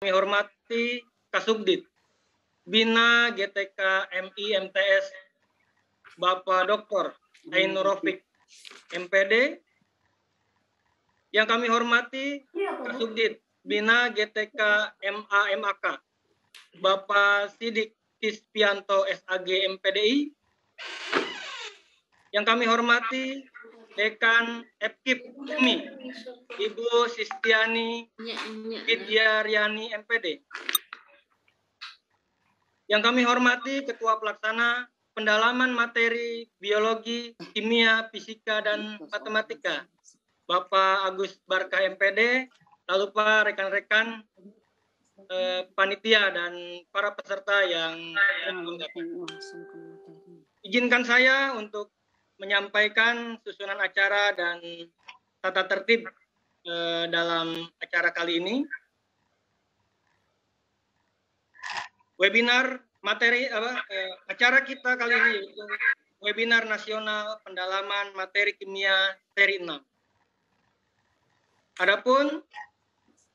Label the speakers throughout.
Speaker 1: Kami hormati Kasubdit Bina GTK MI MTS Bapak Dr. Ainur Rafiq MPD. Yang kami hormati Kasubdit Bina GTK MA MAK Bapak Sidik Kispianto SAG MPDI. Yang kami hormati Dekan FKIP UMI Ibu Sistiani Widyariani MPD. Yang kami hormati Ketua Pelaksana Pendalaman Materi Biologi, Kimia, Fisika, dan Matematika Bapak Agus Barka MPD. Tak lupa rekan-rekan panitia dan para peserta yang izinkan saya untuk menyampaikan susunan acara dan tata tertib dalam acara kali ini. Webinar materi acara kita kali ini yaitu webinar nasional pendalaman materi kimia seri 6. Adapun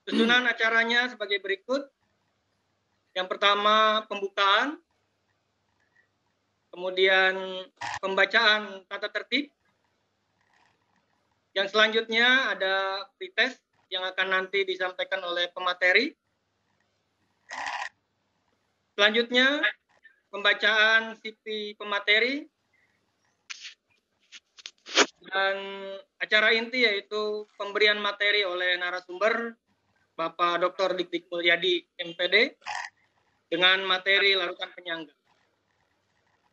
Speaker 1: susunan acaranya sebagai berikut. Yang pertama pembukaan, kemudian pembacaan tata tertib. Yang selanjutnya ada pretest yang akan nanti disampaikan oleh pemateri. Selanjutnya pembacaan CV pemateri. Dan acara inti yaitu pemberian materi oleh narasumber Bapak Dr. Dik Mulyadi MPD dengan materi larutan penyangga.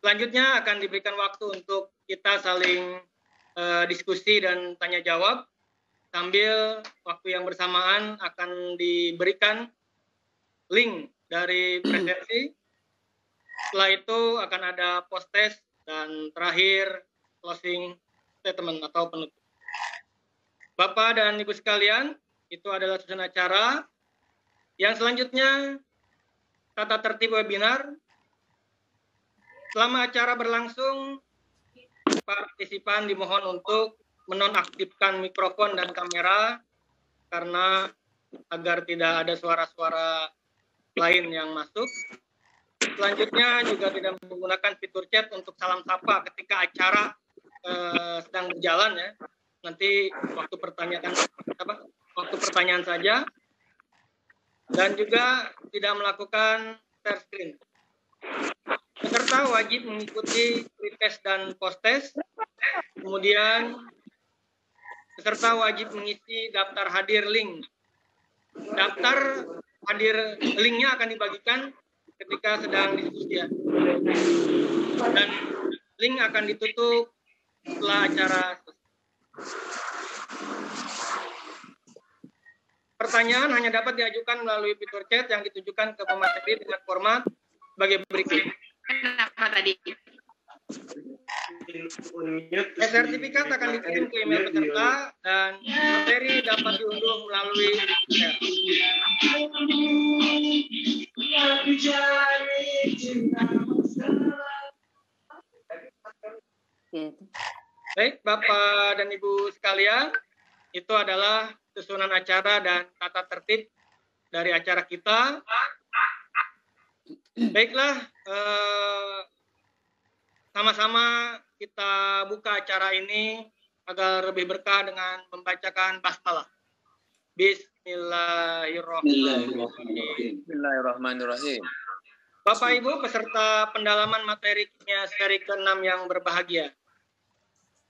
Speaker 1: Selanjutnya akan diberikan waktu untuk kita saling diskusi dan tanya jawab, sambil waktu yang bersamaan akan diberikan link dari presentasi. Setelah itu akan ada post test dan terakhir closing statement atau penutup. Bapak dan Ibu sekalian, itu adalah susunan acara. Yang selanjutnya tata tertib webinar. Selama acara berlangsung, partisipan dimohon untuk menonaktifkan mikrofon dan kamera karena agar tidak ada suara-suara lain yang masuk. Selanjutnya juga tidak menggunakan fitur chat untuk salam sapa ketika acara sedang berjalan ya. Nanti waktu pertanyaan saja. Dan juga tidak melakukan share screen. Peserta wajib mengikuti pretest dan post test. Kemudian peserta wajib mengisi daftar hadir link. Daftar hadir linknya akan dibagikan ketika sedang diskusi ya. Dan link akan ditutup setelah acara selesai. Pertanyaan hanya dapat diajukan melalui fitur chat yang ditujukan ke pemateri dengan format sebagai berikut.
Speaker 2: Kenapa tadi?
Speaker 1: Sertifikat akan dikirim ke email peserta dan materi dapat diunduh melalui share. Baik, Bapak dan Ibu sekalian, itu adalah susunan acara dan tata tertib dari acara kita. Baiklah, sama-sama kita buka acara ini agar lebih berkah dengan membacakan basmalah.
Speaker 3: Bismillahirrahmanirrahim.
Speaker 1: Bapak Ibu peserta pendalaman materi kimia seri ke-6 yang berbahagia.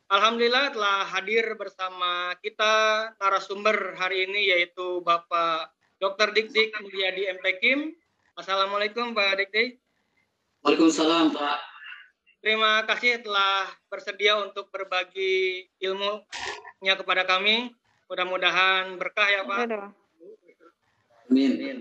Speaker 1: Alhamdulillah telah hadir bersama kita narasumber hari ini yaitu Bapak Dr. Dik Mulyadi MPKIM. Assalamualaikum Pak Dik.
Speaker 4: Waalaikumsalam Pak.
Speaker 1: Terima kasih telah bersedia untuk berbagi ilmunya kepada kami. Mudah-mudahan berkah ya Pak.
Speaker 4: Amin.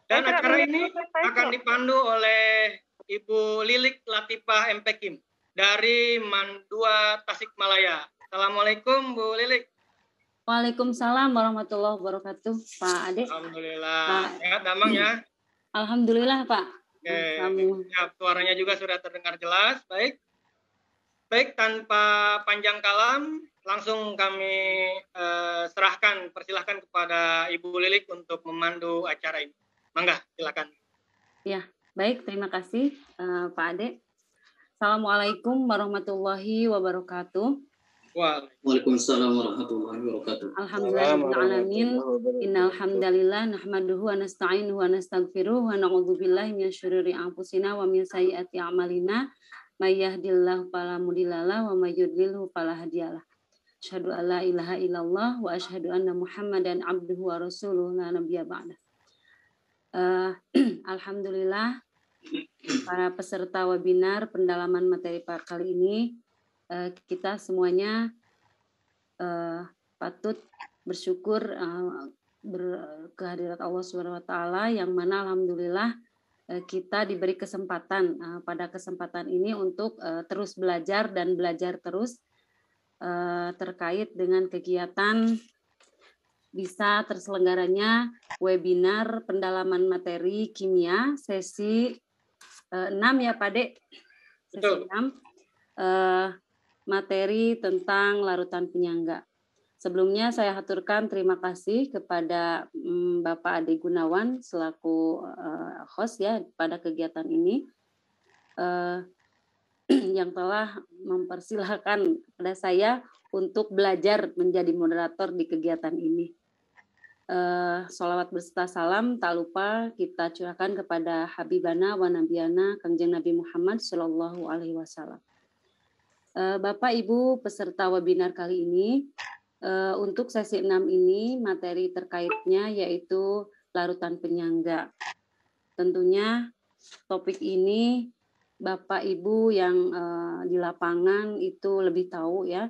Speaker 1: Dan acara ini akan dipandu oleh Ibu Lilik Latifah MPKIM dari Mandua Tasikmalaya. Assalamualaikum Bu Lilik.
Speaker 5: Waalaikumsalam warahmatullahi wabarakatuh Pak Ade.
Speaker 1: Alhamdulillah. Sehat damang ya.
Speaker 5: Alhamdulillah Pak.
Speaker 1: Oke. Ya, suaranya juga sudah terdengar jelas. Baik. Baik, tanpa panjang kalam, langsung kami persilahkan kepada Ibu Lilik untuk memandu acara ini. Mangga, silakan.
Speaker 5: Ya, baik, terima kasih Pak Ade. Assalamualaikum warahmatullahi wabarakatuh.
Speaker 4: Waalaikumsalam warahmatullahi wabarakatuh.
Speaker 5: Alhamdulillahirrahmanirrahim. Innal hamdalillah nahmaduhu wa nasta'inuhu wa nastaghfiruh wa na'udzubillahi min syururi anfusina wa min sayyiati a'malina. May yahdihillahu fala mudhillalah wa may yudlilhu fala hadiyalah. Asyhadu an la ilaha illallah wa asyhadu anna Muhammadan abduhu wa rasuluhu la nabiyya ba'da. Alhamdulillah, para peserta webinar pendalaman materi kali ini, kita semuanya patut bersyukur kehadirat Allah SWT, yang mana alhamdulillah kita diberi kesempatan pada kesempatan ini untuk terus belajar dan belajar terus terkait dengan kegiatan bisa terselenggaranya webinar pendalaman materi kimia sesi 6 ya Pak De, sesi 6 materi tentang larutan penyangga. Sebelumnya saya haturkan terima kasih kepada Bapak Ade Gunawan selaku host ya pada kegiatan ini, yang telah mempersilahkan kepada saya untuk belajar menjadi moderator di kegiatan ini. Sholawat berserta salam tak lupa kita curahkan kepada Habibana wa Nabiyana Kangjeng Nabi Muhammad Sallallahu Alaihi Wasallam. Bapak Ibu peserta webinar kali ini, untuk sesi 6 ini materi terkaitnya yaitu larutan penyangga. Tentunya topik ini Bapak Ibu yang di lapangan itu lebih tahu ya,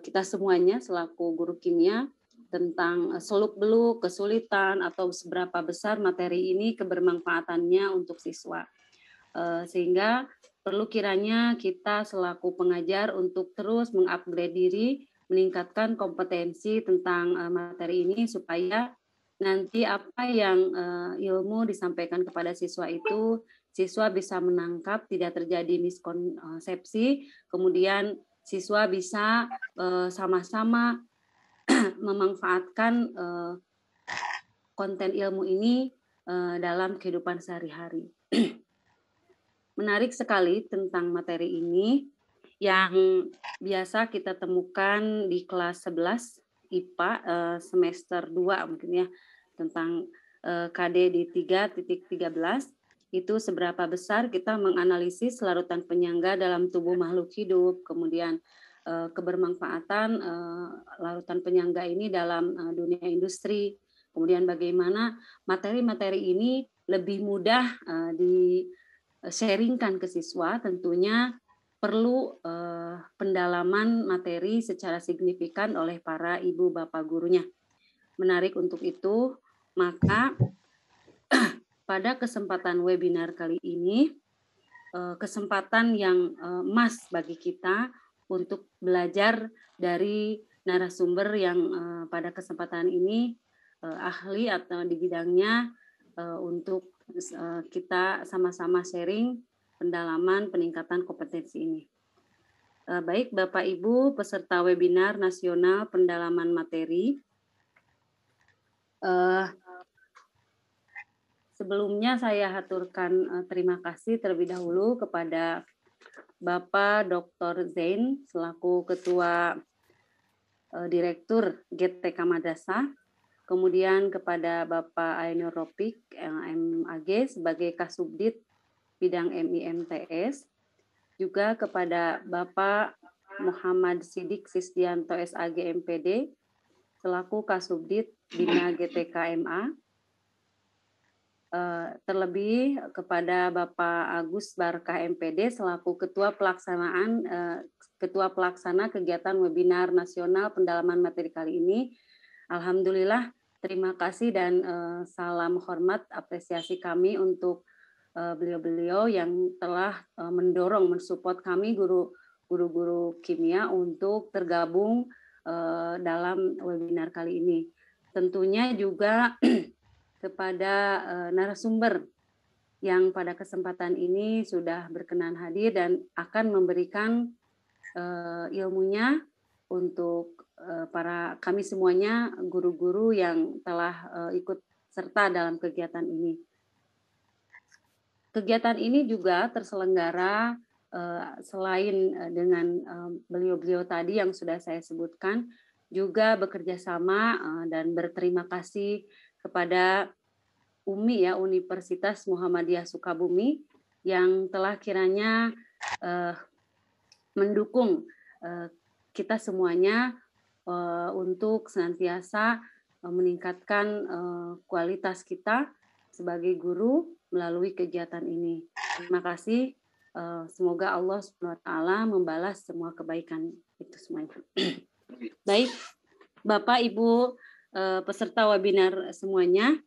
Speaker 5: kita semuanya selaku guru kimia tentang seluk-beluk, kesulitan atau seberapa besar materi ini kebermanfaatannya untuk siswa. Sehingga perlu kiranya kita selaku pengajar untuk terus mengupgrade diri, meningkatkan kompetensi tentang materi ini supaya nanti apa yang ilmu disampaikan kepada siswa itu, siswa bisa menangkap, tidak terjadi miskonsepsi, kemudian siswa bisa sama-sama memanfaatkan konten ilmu ini dalam kehidupan sehari-hari. Menarik sekali tentang materi ini yang biasa kita temukan di kelas 11 IPA semester 2 mungkin ya, tentang KD di 3.13, itu seberapa besar kita menganalisis larutan penyangga dalam tubuh makhluk hidup, kemudian kebermanfaatan larutan penyangga ini dalam dunia industri, kemudian bagaimana materi-materi ini lebih mudah di-sharingkan ke siswa. Tentunya perlu pendalaman materi secara signifikan oleh para ibu bapak gurunya. Menarik untuk itu, maka pada kesempatan webinar kali ini, kesempatan yang emas bagi kita untuk belajar dari narasumber yang pada kesempatan ini ahli atau di bidangnya, untuk kita sama-sama sharing pendalaman peningkatan kompetensi ini. Baik Bapak Ibu peserta webinar nasional pendalaman materi, sebelumnya saya haturkan terima kasih terlebih dahulu kepada Bapak Dr. Zain selaku Ketua Direktur GTK Madrasah, kemudian kepada Bapak Ainur Ropik MAG sebagai Kasubdit bidang MIMTS, juga kepada Bapak Muhammad Sidik Sisdianto SAG MPD selaku Kasubdit Bina GTK MA, terlebih kepada Bapak Agus Barkah MPD selaku Ketua Pelaksana kegiatan webinar nasional pendalaman materi kali ini. Alhamdulillah, terima kasih dan salam hormat apresiasi kami untuk beliau-beliau yang telah mendorong, mensupport kami guru-guru kimia untuk tergabung dalam webinar kali ini. Tentunya juga kepada narasumber yang pada kesempatan ini sudah berkenan hadir dan akan memberikan ilmunya untuk para kami semuanya guru-guru yang telah ikut serta dalam kegiatan ini. Kegiatan ini juga terselenggara selain dengan beliau-beliau tadi yang sudah saya sebutkan, juga bekerja sama dan berterima kasih kepada UMI ya, Universitas Muhammadiyah Sukabumi, yang telah kiranya mendukung kita semuanya untuk senantiasa meningkatkan kualitas kita sebagai guru melalui kegiatan ini. Terima kasih. Semoga Allah SWT membalas semua kebaikan itu semuanya. Baik, Bapak, Ibu, peserta webinar semuanya,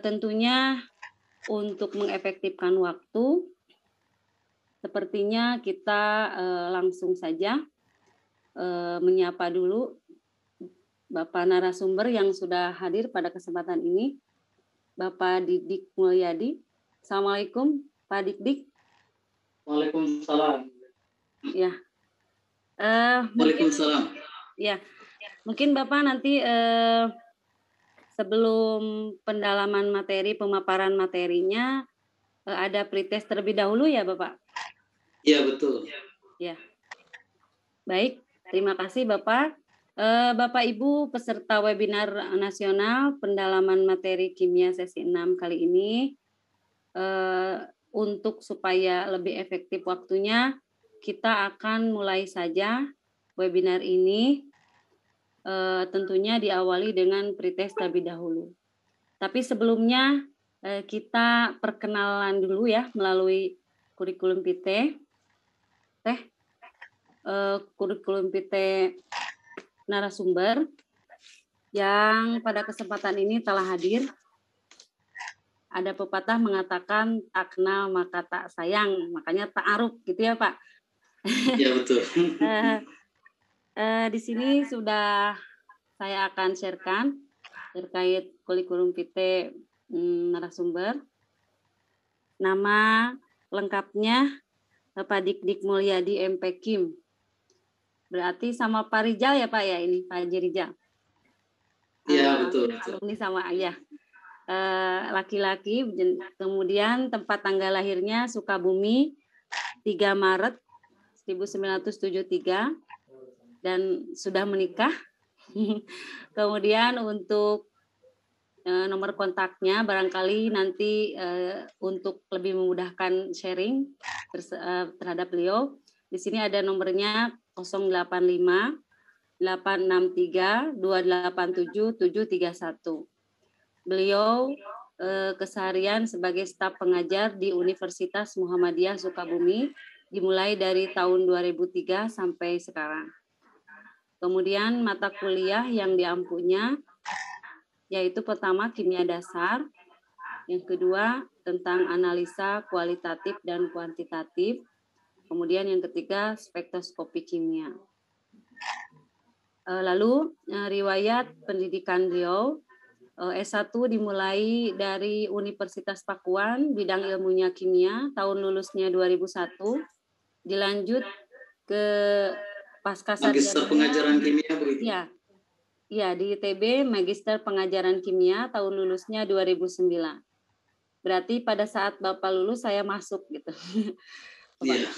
Speaker 5: tentunya untuk mengefektifkan waktu, sepertinya kita langsung saja menyapa dulu Bapak narasumber yang sudah hadir pada kesempatan ini, Bapak Dikdik Mulyadi. Assalamualaikum, Pak Dikdik.
Speaker 4: Waalaikumsalam.
Speaker 5: Ya.
Speaker 4: Waalaikumsalam.
Speaker 5: Ya, mungkin Bapak nanti sebelum pendalaman materi, pemaparan materinya, ada pretest terlebih dahulu ya Bapak?
Speaker 4: Iya, betul.
Speaker 5: Ya. Baik, terima kasih Bapak. Bapak Ibu peserta webinar nasional pendalaman materi kimia sesi 6 kali ini, untuk supaya lebih efektif waktunya, kita akan mulai saja webinar ini, tentunya diawali dengan pretest terlebih dahulu. Tapi sebelumnya kita perkenalan dulu ya melalui kurikulum PT. Kurikulum PT narasumber yang pada kesempatan ini telah hadir. Ada pepatah mengatakan tak kenal maka tak sayang, makanya ta'aruf gitu ya Pak.
Speaker 4: Iya betul.
Speaker 5: Di sini sudah saya akan sharekan terkait kurikulum PT narasumber. Nama lengkapnya Bapak Dikdik Mulyadi MP Kim. Berarti sama Pak Rijal ya Pak ya, ini Pak Haji Rijal.
Speaker 4: Iya betul.
Speaker 5: Ini sama ayah. Laki-laki, kemudian tempat tanggal lahirnya Sukabumi 3 Maret 1973 dan sudah menikah. Kemudian untuk nomor kontaknya barangkali nanti untuk lebih memudahkan sharing terhadap beliau. Di sini ada nomornya 085 863 287 731. Beliau keseharian sebagai staf pengajar di Universitas Muhammadiyah Sukabumi dimulai dari tahun 2003 sampai sekarang. Kemudian mata kuliah yang diampunya yaitu pertama kimia dasar, yang kedua tentang analisa kualitatif dan kuantitatif, kemudian yang ketiga spektroskopi kimia. Lalu riwayat pendidikan beliau, S1 dimulai dari Universitas Pakuan, bidang ilmunya kimia, tahun lulusnya 2001, dilanjut ke pasca sarjana.
Speaker 4: Magister pengajaran kimia begitu?
Speaker 5: Iya, di ITB Magister Pengajaran Kimia, tahun lulusnya 2009. Berarti pada saat Bapak lulus saya masuk gitu.
Speaker 4: Iya.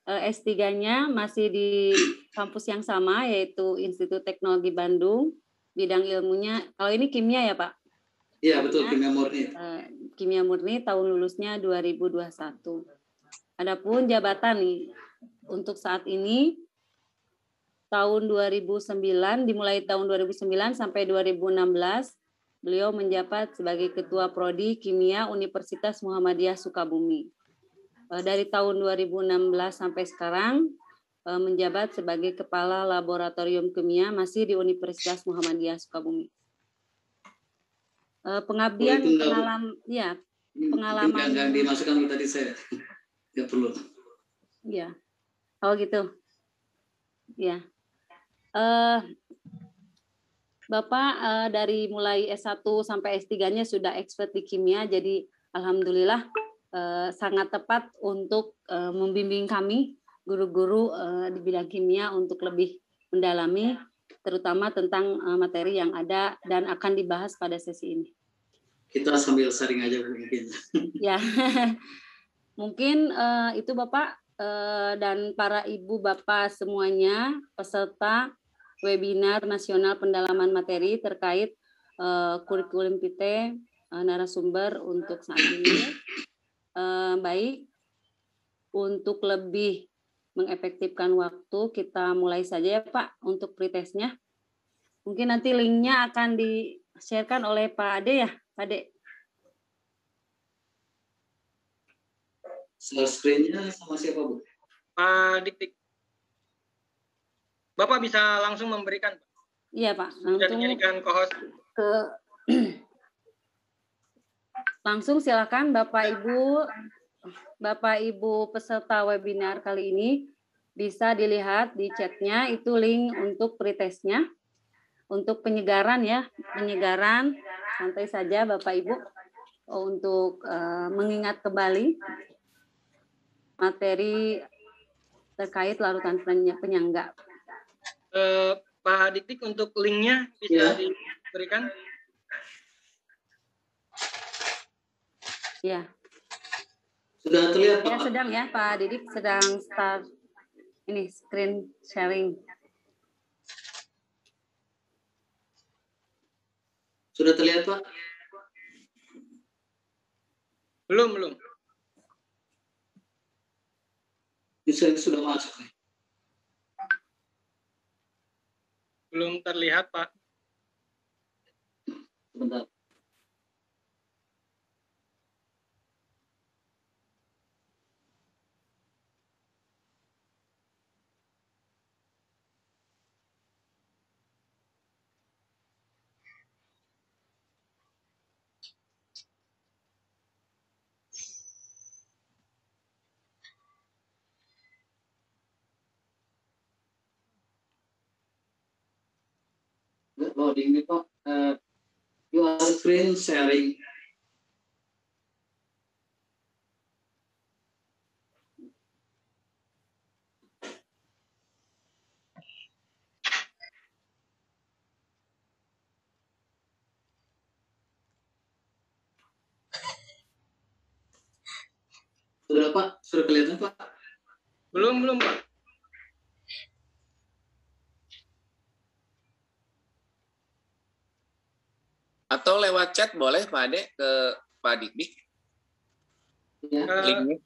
Speaker 5: S3-nya masih di kampus yang sama, yaitu Institut Teknologi Bandung, bidang ilmunya, kalau ini kimia ya Pak?
Speaker 4: Iya betul, kimia murni.
Speaker 5: Kimia murni, tahun lulusnya 2021. Adapun jabatan nih, untuk saat ini, tahun 2009, dimulai tahun 2009 sampai 2016, beliau menjabat sebagai Ketua Prodi Kimia Universitas Muhammadiyah Sukabumi. Dari tahun 2016 sampai sekarang menjabat sebagai Kepala Laboratorium Kimia masih di Universitas Muhammadiyah Sukabumi. Pengabdian pengalaman
Speaker 4: Nggak dimasukkan tadi saya nggak perlu.
Speaker 5: Ya, oh gitu. Ya, Bapak dari mulai S1 sampai S3-nya sudah expert di kimia, jadi alhamdulillah sangat tepat untuk membimbing kami guru-guru di bidang kimia untuk lebih mendalami, terutama tentang materi yang ada dan akan dibahas pada sesi ini.
Speaker 4: Kita sambil sharing aja mungkin.
Speaker 5: Ya, mungkin itu Bapak dan para Ibu Bapak semuanya peserta webinar nasional pendalaman materi terkait kurikulum PT narasumber untuk saat ini. Baik, untuk lebih mengefektifkan waktu, kita mulai saja ya Pak untuk pretestnya. Mungkin nanti linknya akan di-sharekan oleh Pak Ade ya, Pak Ade.
Speaker 4: Share screen-nya sama siapa, Bu?
Speaker 1: Pak Dik. Bapak bisa langsung memberikan, Pak.
Speaker 5: Iya Pak,
Speaker 1: Sudah dijadikan co-host.
Speaker 5: Langsung silakan Bapak Ibu peserta webinar kali ini bisa dilihat di chatnya, itu link untuk pretestnya, untuk penyegaran ya, penyegaran santai saja Bapak Ibu untuk mengingat kembali materi terkait larutan penyangga.
Speaker 1: Pak Dik untuk linknya bisa diberikan.
Speaker 5: Ya.
Speaker 4: Sudah terlihat Pak?
Speaker 5: Ya sedang ya Pak Didik sedang start ini screen sharing.
Speaker 4: Sudah terlihat Pak?
Speaker 1: Belum.
Speaker 4: Bisa sudah masuk nih.
Speaker 1: Belum terlihat Pak.
Speaker 4: Sebentar. Loading nih Pak. Your screen sharing. Sudah Pak? Sudah kelihatan Pak?
Speaker 1: Belum Pak.
Speaker 2: Atau lewat chat boleh Pak Ade ke Pak Dik.
Speaker 4: Ya.
Speaker 2: Linknya.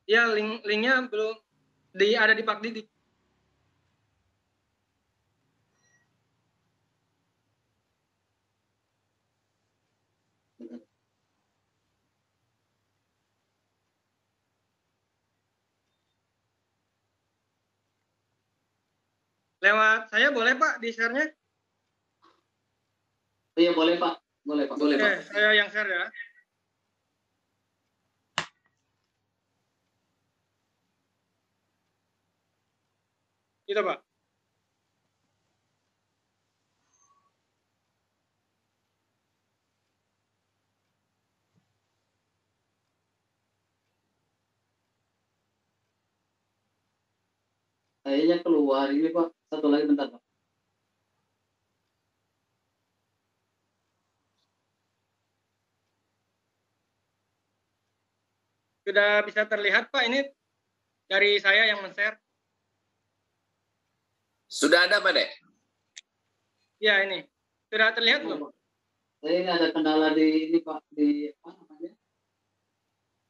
Speaker 1: Ya linknya belum ada di Pak Didik. Lewat saya boleh Pak di share-nya?
Speaker 4: Iya boleh Pak. Boleh Pak. Boleh Pak.
Speaker 1: Saya yang share ya. Itu Pak.
Speaker 4: Kayaknya keluar ini Pak. Satu lagi bentar Pak.
Speaker 1: Sudah bisa terlihat Pak, ini dari saya yang men-share.
Speaker 2: Sudah ada Pak Ade?
Speaker 1: Ya ini. Sudah terlihat belum?
Speaker 4: Saya ini ada kendala di ini Pak, di apa namanya?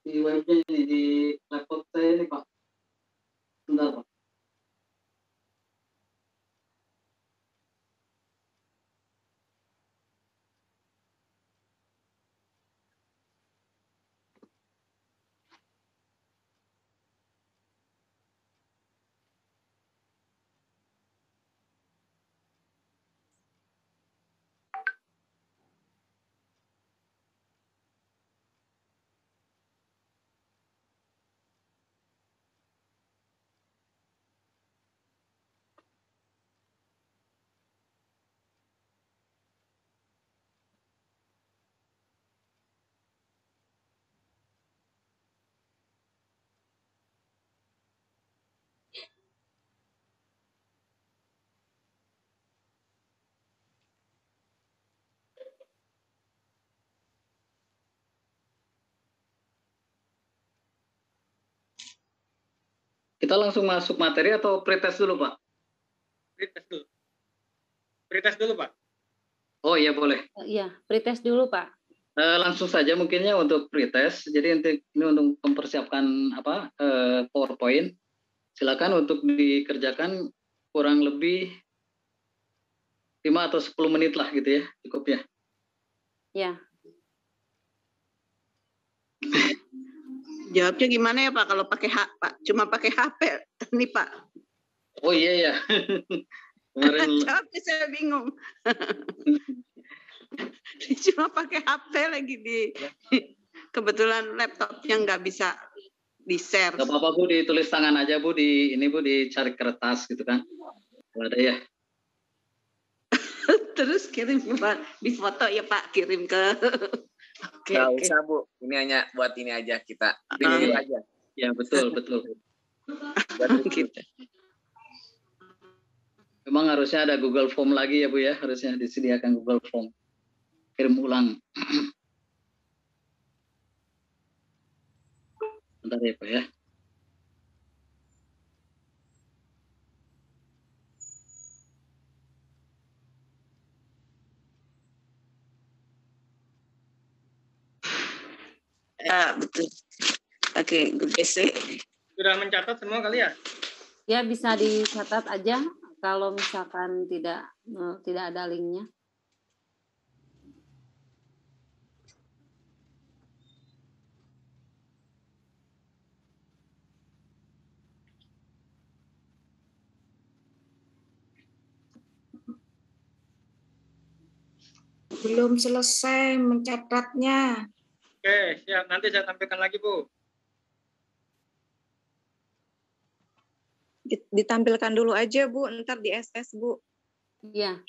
Speaker 4: Di webnya ini, di laptop saya ini Pak. Bentar Pak. Kita langsung masuk materi atau pretest dulu, Pak?
Speaker 1: Pretest dulu. Pretest dulu, Pak.
Speaker 4: Oh iya, boleh.
Speaker 5: Iya, pretest dulu, Pak.
Speaker 4: Langsung saja mungkinnya untuk pretest. Jadi ini untuk mempersiapkan PowerPoint. Silakan untuk dikerjakan kurang lebih 5 atau 10 menit lah gitu ya, cukup ya.
Speaker 5: Ya.
Speaker 3: Jawabnya gimana ya Pak kalau pakai Pak? Cuma pakai HP nih Pak.
Speaker 4: Oh iya ya. Kemarin
Speaker 3: Jawabnya saya bingung. Cuma pakai HP lagi kebetulan laptopnya nggak bisa di-share.
Speaker 4: nggak apa-apa Bu, ditulis tangan aja Bu, Bu dicari kertas gitu kan. Kalau ada ya.
Speaker 3: Terus kirim di foto ya Pak, kirim ke.
Speaker 2: Nggak usah Bu, ini hanya buat ini aja kita review aja.
Speaker 4: Ya betul.
Speaker 3: Gitu.
Speaker 4: Memang harusnya ada Google Form lagi ya Bu ya, harusnya disediakan Google Form. Kirim ulang. Bentar ya Pak ya.
Speaker 3: Ya, betul. Oke, GC.
Speaker 1: Sudah mencatat semua kali ya?
Speaker 5: Ya, bisa dicatat aja kalau misalkan tidak ada linknya.
Speaker 6: Belum selesai mencatatnya.
Speaker 1: Oke, siap. Nanti saya tampilkan lagi, Bu.
Speaker 7: Ditampilkan dulu aja Bu, ntar di SS Bu.
Speaker 5: Iya.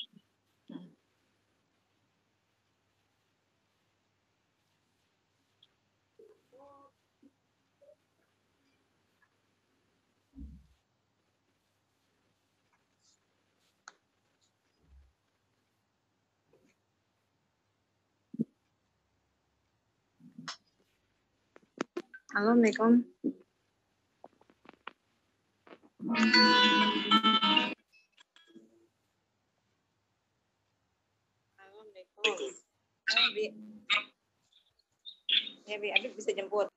Speaker 7: Assalamualaikum. Assalamualaikum. Bi. Ya Bi, Abi bisa jemput.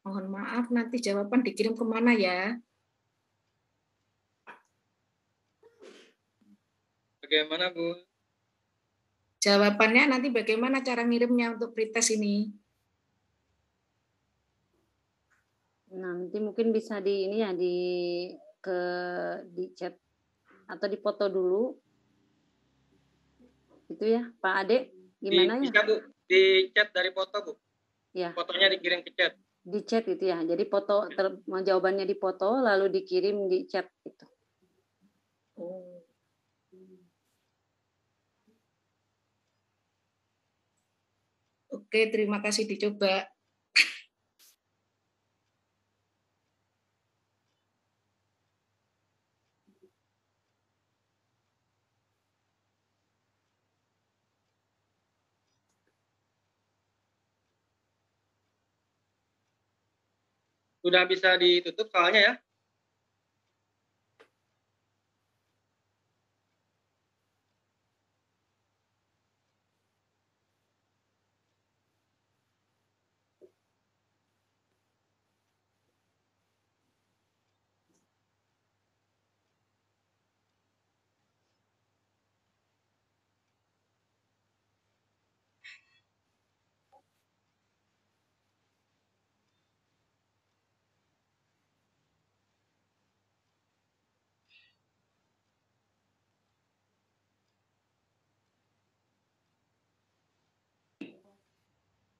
Speaker 6: Mohon maaf, nanti jawaban dikirim kemana ya?
Speaker 1: Bagaimana, Bu?
Speaker 6: Jawabannya nanti bagaimana cara ngirimnya untuk pretest ini?
Speaker 5: Nanti mungkin bisa di ini ya di chat atau dipoto dulu. Itu ya, Pak Ade, gimana ya?
Speaker 1: Bisa, Bu. Di chat dari foto, Bu.
Speaker 5: Ya.
Speaker 1: Fotonya dikirim ke chat.
Speaker 5: Di chat itu ya. Jadi jawabannya dipoto lalu dikirim di chat itu.
Speaker 6: Oh. Oke, terima kasih dicoba.
Speaker 1: Sudah bisa ditutup soalnya ya?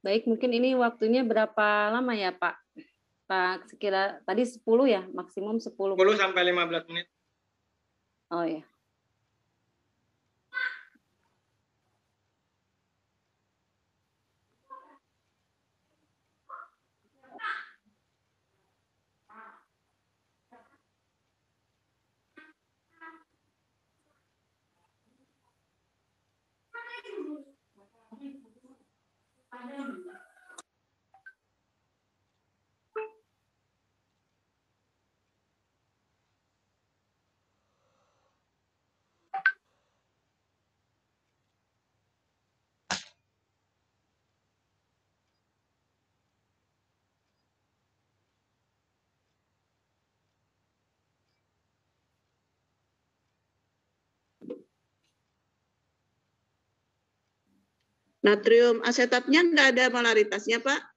Speaker 5: Baik, mungkin ini waktunya berapa lama ya Pak? Pak, sekira tadi 10 ya, maksimum 10
Speaker 1: 10 sampai 15 menit.
Speaker 5: Oh ya.
Speaker 3: Natrium asetatnya nggak ada molaritasnya, Pak?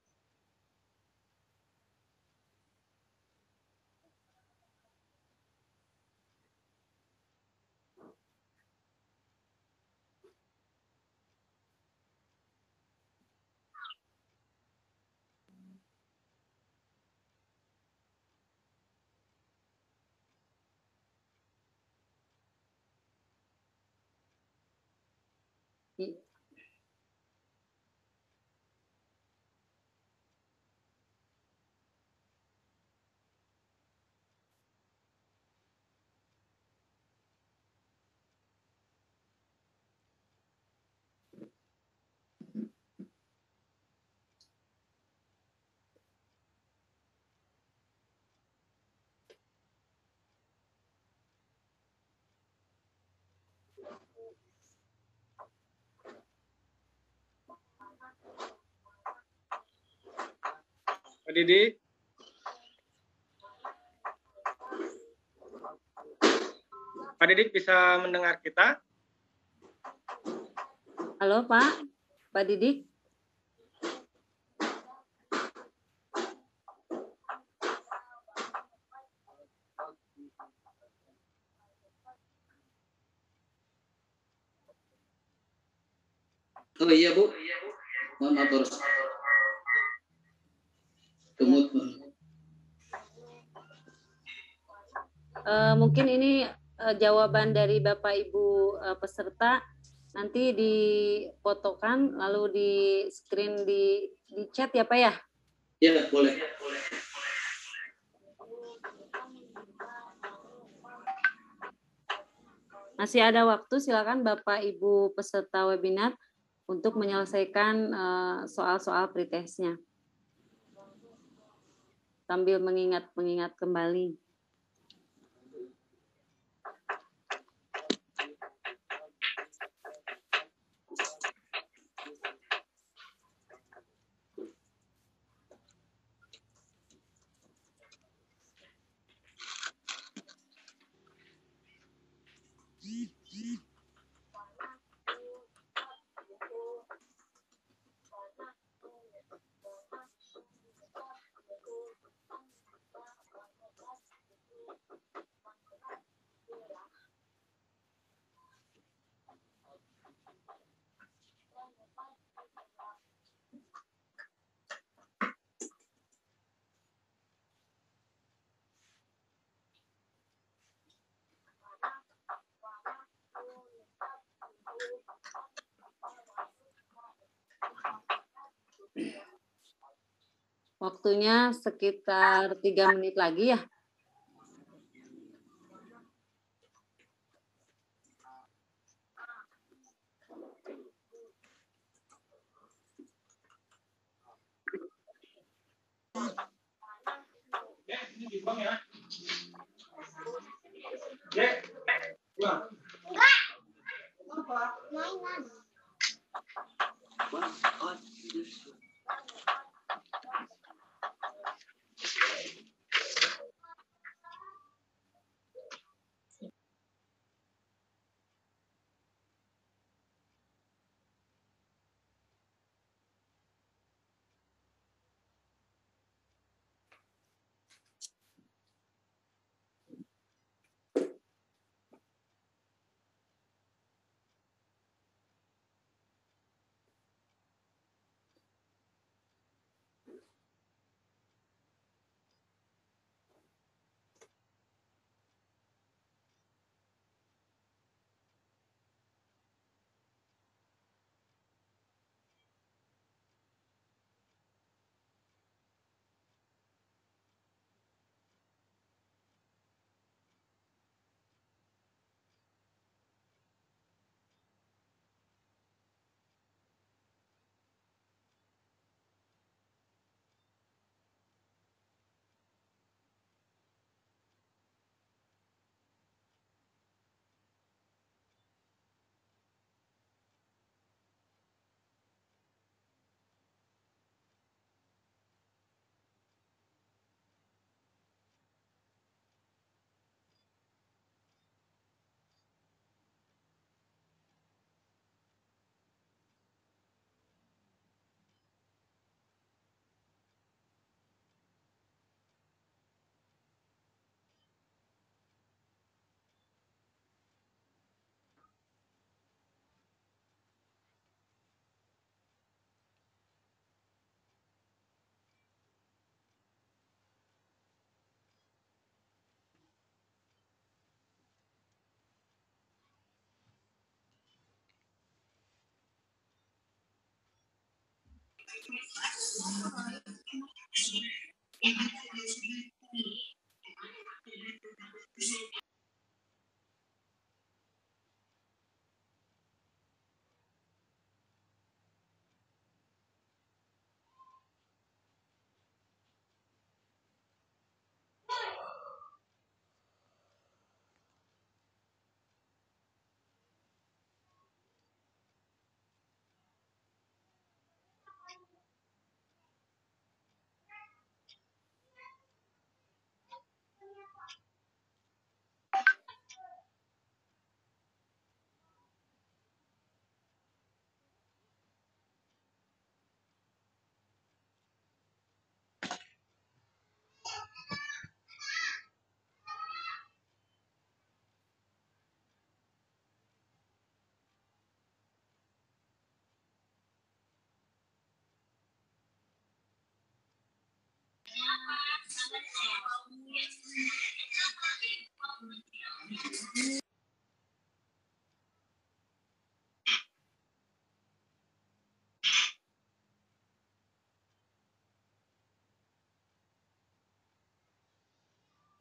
Speaker 1: Pak Didi. Pak Didik bisa mendengar kita?
Speaker 5: Halo Pak, Pak Didik.
Speaker 4: Oh iya Bu, mohon maaf terus. Kemut.
Speaker 5: Mungkin ini jawaban dari Bapak Ibu peserta nanti difotokan lalu di screen di chat ya Pak ya?
Speaker 4: Ya boleh.
Speaker 5: Masih ada waktu, silakan Bapak Ibu peserta webinar untuk menyelesaikan soal-soal pretestnya sambil mengingat kembali. Waktunya sekitar 3 menit lagi ya.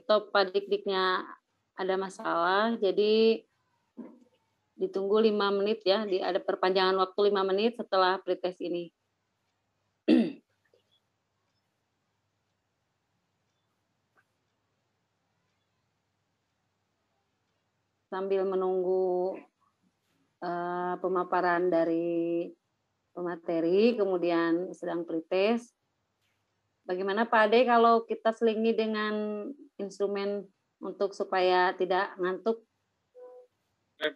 Speaker 5: Top Dik-Diknya ada masalah, jadi ditunggu 5 menit ya, ada perpanjangan waktu 5 menit setelah pretest ini. Sambil menunggu pemaparan dari pemateri, kemudian sedang pretest. Bagaimana Pak Ade kalau kita selingi dengan instrumen untuk supaya tidak ngantuk?
Speaker 1: Saya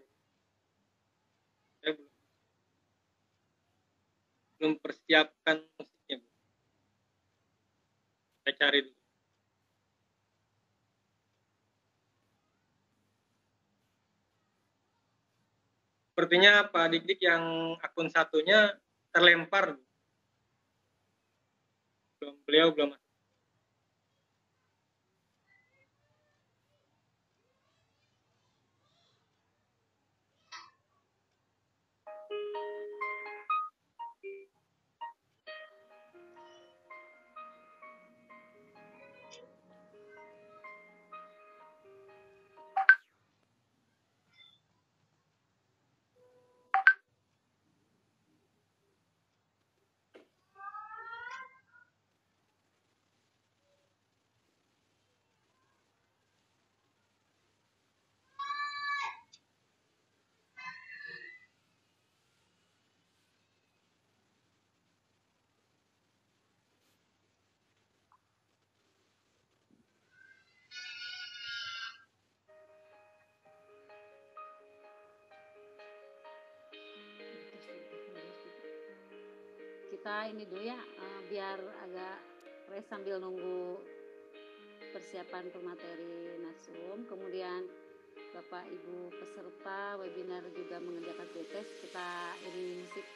Speaker 1: belum persiapkan musiknya, Bu. Saya cari dulu. Sepertinya Pak Dik-Dik yang akun satunya terlempar. Beliau belum masuk.
Speaker 5: Kita ini dulu ya, biar agak fresh sambil nunggu persiapan pemateri Nasum, kemudian Bapak Ibu peserta webinar juga mengerjakan pretest, kita iringi musik.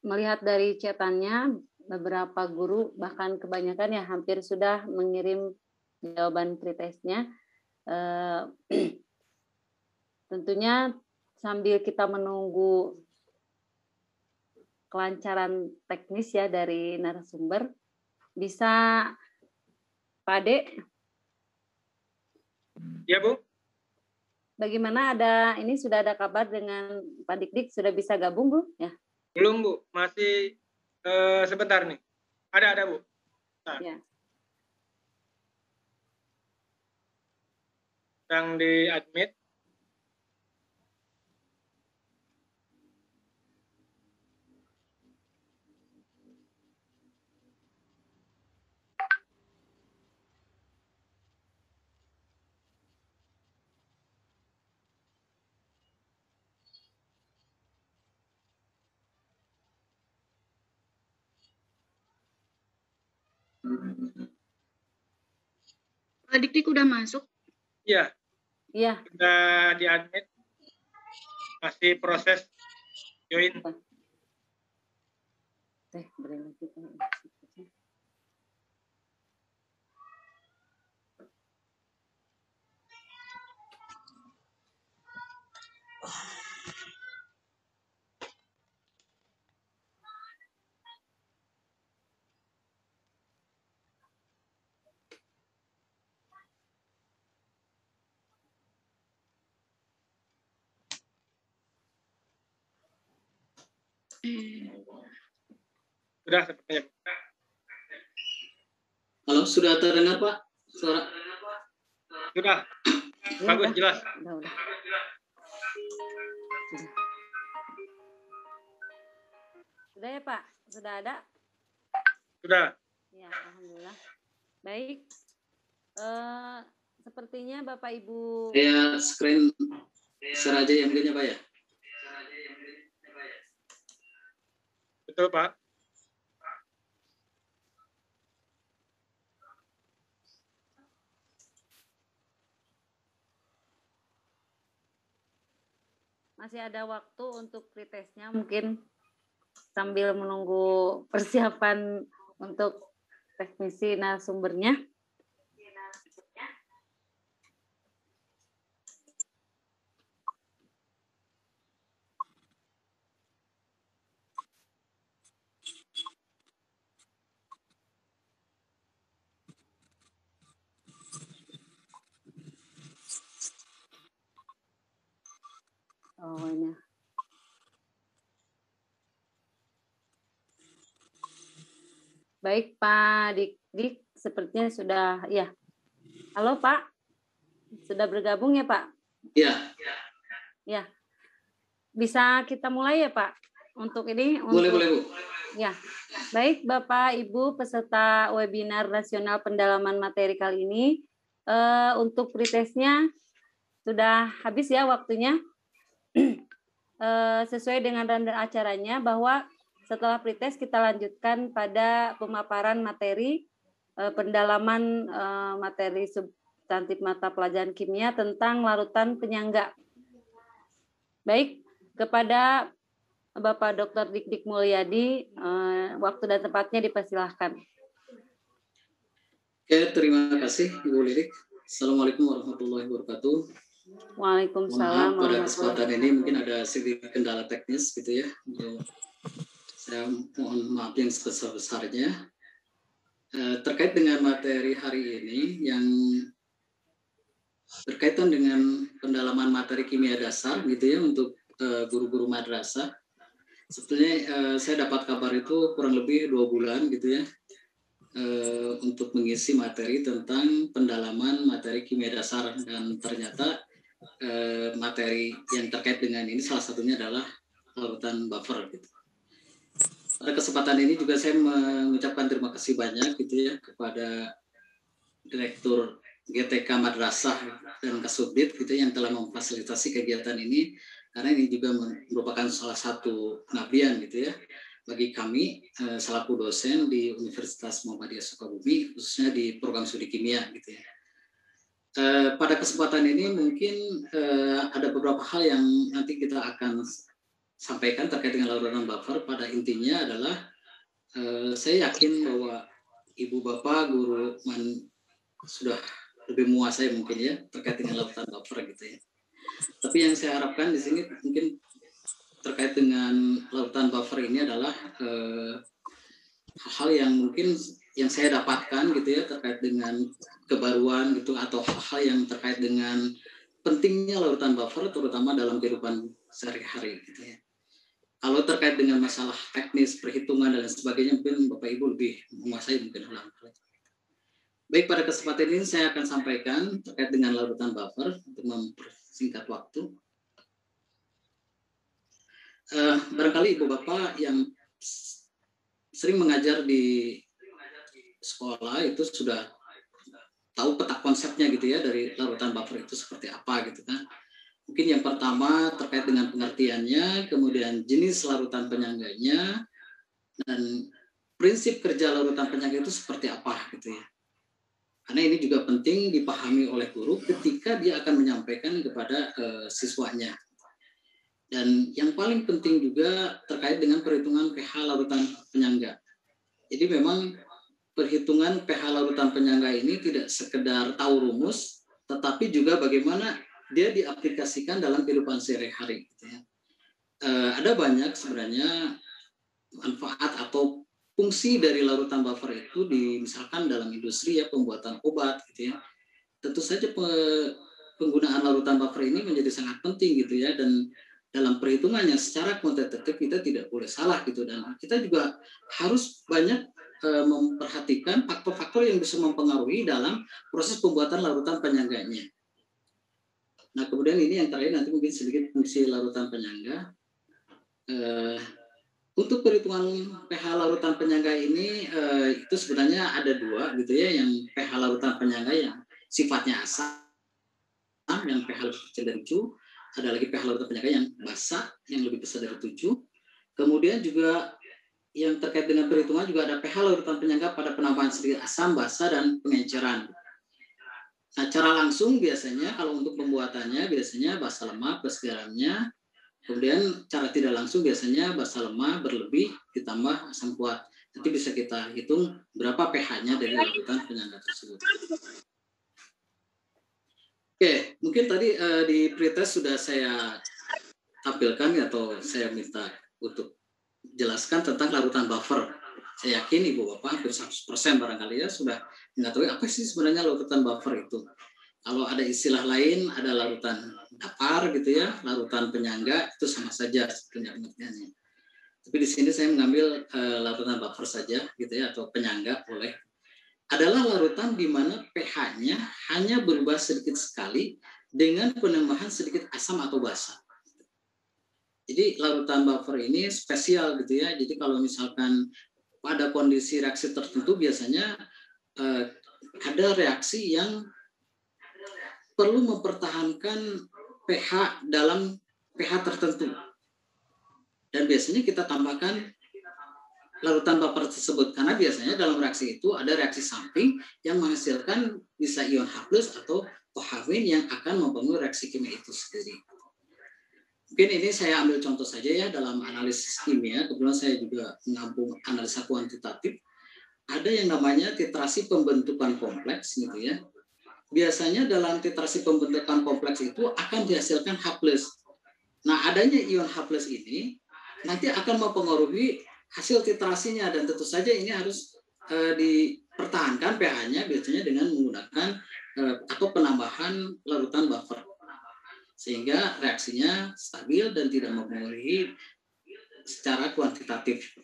Speaker 5: Melihat dari chatannya, beberapa guru bahkan kebanyakan ya hampir sudah mengirim jawaban pretestnya. Tentunya sambil kita menunggu kelancaran teknis ya dari narasumber, bisa Pak Ade?
Speaker 1: Ya Bu.
Speaker 5: Bagaimana, ini sudah ada kabar dengan Pak Dik sudah bisa gabung Bu? Ya.
Speaker 1: Belum Bu, masih sebentar nih. Ada Bu. Nah.
Speaker 5: Ya.
Speaker 1: Yang di admit.
Speaker 6: Pak Dik udah masuk?
Speaker 1: Iya.
Speaker 5: Iya.
Speaker 1: Sudah di admit. Masih proses join.
Speaker 5: Beri lagi.
Speaker 1: Sudah sepertinya.
Speaker 4: Halo, sudah terdengar Pak? Suara?
Speaker 1: Sudah. Bagus, jelas.
Speaker 5: Udah. Sudah ya Pak? Sudah ada?
Speaker 1: Sudah.
Speaker 5: Ya, alhamdulillah. Baik. Sepertinya Bapak Ibu.
Speaker 4: Ya, screen share aja yang mungkinnya Pak ya.
Speaker 1: Betul Pak.
Speaker 5: Masih ada waktu untuk pretestnya, mungkin sambil menunggu persiapan untuk teknisi narasumbernya. Oh, ini. Baik Pak Dik, sepertinya sudah ya. Halo Pak, sudah bergabung ya Pak?
Speaker 4: Iya.
Speaker 5: Ya, bisa kita mulai ya Pak? Untuk ini.
Speaker 4: Boleh Bu.
Speaker 5: Ya, baik Bapak Ibu peserta webinar nasional pendalaman materi kali ini. Untuk pretestnya sudah habis ya waktunya. Sesuai dengan rundown acaranya bahwa setelah pretest kita lanjutkan pada pemaparan materi pendalaman materi substantif mata pelajaran kimia tentang larutan penyangga. Baik, kepada Bapak Dr. Dik Mulyadi, waktu dan tempatnya dipersilahkan.
Speaker 4: Oke, terima kasih Ibu Lirik. Assalamualaikum warahmatullahi wabarakatuh.
Speaker 5: Waalaikumsalam.
Speaker 4: Pada kesempatan ini mungkin ada sedikit kendala teknis gitu ya. Saya mohon maaf yang sebesar-besarnya. Terkait dengan materi hari ini yang berkaitan dengan pendalaman materi kimia dasar gitu ya untuk guru-guru madrasah. Sebetulnya saya dapat kabar itu kurang lebih 2 bulan gitu ya untuk mengisi materi tentang pendalaman materi kimia dasar, dan ternyata materi yang terkait dengan ini salah satunya adalah larutan buffer gitu. Pada kesempatan ini juga saya mengucapkan terima kasih banyak gitu ya kepada Direktur GTK Madrasah dan Kasubdit gitu yang telah memfasilitasi kegiatan ini, karena ini juga merupakan salah satu pengabdian gitu ya bagi kami selaku dosen di Universitas Muhammadiyah Sukabumi, khususnya di program studi kimia gitu ya. Pada kesempatan ini mungkin ada beberapa hal yang nanti kita akan sampaikan terkait dengan larutan buffer. Pada intinya adalah saya yakin bahwa Ibu Bapak guru sudah lebih menguasai mungkin ya terkait dengan larutan buffer gitu ya. Tapi yang saya harapkan di sini mungkin terkait dengan larutan buffer ini adalah hal-hal yang mungkin yang saya dapatkan gitu ya terkait dengan kebaruan gitu, atau hal-hal yang terkait dengan pentingnya larutan buffer terutama dalam kehidupan sehari-hari gitu ya. Kalau terkait dengan masalah teknis, perhitungan dan sebagainya mungkin Bapak Ibu lebih menguasai mungkin hal-hal. Baik, pada kesempatan ini saya akan sampaikan terkait dengan larutan buffer untuk mempersingkat waktu. Barangkali Ibu Bapak yang sering mengajar di sekolah itu sudah tahu peta konsepnya gitu ya dari larutan buffer itu seperti apa gitu kan. Mungkin yang pertama terkait dengan pengertiannya, kemudian jenis larutan penyangganya, dan prinsip kerja larutan penyangga itu seperti apa gitu ya. Karena ini juga penting dipahami oleh guru ketika dia akan menyampaikan kepada siswanya. Dan yang paling penting juga terkait dengan perhitungan pH larutan penyangga. Jadi memang perhitungan pH larutan penyangga ini tidak sekedar tahu rumus, tetapi juga bagaimana dia diaplikasikan dalam kehidupan sehari-hari. Gitu ya. Ada banyak sebenarnya manfaat atau fungsi dari larutan buffer itu misalkan dalam industri ya, pembuatan obat gitu ya. Tentu saja penggunaan larutan buffer ini menjadi sangat penting gitu ya, dan dalam perhitungannya secara kuantitatif kita tidak boleh salah gitu, dan kita juga harus banyak memperhatikan faktor-faktor yang bisa mempengaruhi dalam proses pembuatan larutan penyangganya. Nah kemudian ini yang terakhir nanti mungkin sedikit fungsi larutan penyangga. Untuk perhitungan pH larutan penyangga ini itu sebenarnya ada 2 gitu ya, yang pH larutan penyangga yang sifatnya asam yang pH lebih kecil dari 7, ada lagi pH larutan penyangga yang basa yang lebih besar dari 7. Kemudian juga yang terkait dengan perhitungan juga ada pH larutan penyangga pada penambahan sedikit asam, basa, dan pengenceran. Nah, cara langsung biasanya kalau untuk pembuatannya biasanya basa lemah plus garamnya. Kemudian cara tidak langsung biasanya basa lemah berlebih ditambah asam kuat. Nanti bisa kita hitung berapa pH-nya dari larutan penyangga tersebut. Oke, mungkin tadi di pretest sudah saya tampilkan atau saya minta untuk jelaskan tentang larutan buffer. Saya yakin Ibu Bapak hampir 100% barangkali ya sudah mengetahui apa sih sebenarnya larutan buffer itu. Kalau ada istilah lain, ada larutan dapar gitu ya, larutan penyangga, itu sama saja sebetulnya pengertiannya. Tapi di sini saya mengambil larutan buffer saja gitu ya, atau penyangga boleh. Adalah larutan di mana pH-nya hanya berubah sedikit sekali dengan penambahan sedikit asam atau basa. Jadi larutan buffer ini spesial gitu ya. Jadi kalau misalkan pada kondisi reaksi tertentu biasanya ada reaksi yang perlu mempertahankan pH dalam pH tertentu. Dan biasanya kita tambahkan
Speaker 8: larutan buffer tersebut, karena biasanya dalam reaksi itu ada reaksi samping yang menghasilkan bisa ion H+ atau OH- yang akan mempengaruhi reaksi kimia itu sendiri. Mungkin ini saya ambil contoh saja ya dalam analisis kimia. Kebetulan saya juga mengampung analisa kuantitatif. Ada yang namanya titrasi pembentukan kompleks gitu ya. Biasanya dalam titrasi pembentukan kompleks itu akan dihasilkan H+. Nah, adanya ion H+ ini nanti akan mempengaruhi hasil titrasinya, dan tentu saja ini harus dipertahankan pH-nya biasanya dengan menggunakan atau penambahan larutan buffer, sehingga reaksinya stabil dan tidak mempengaruhi secara kuantitatif.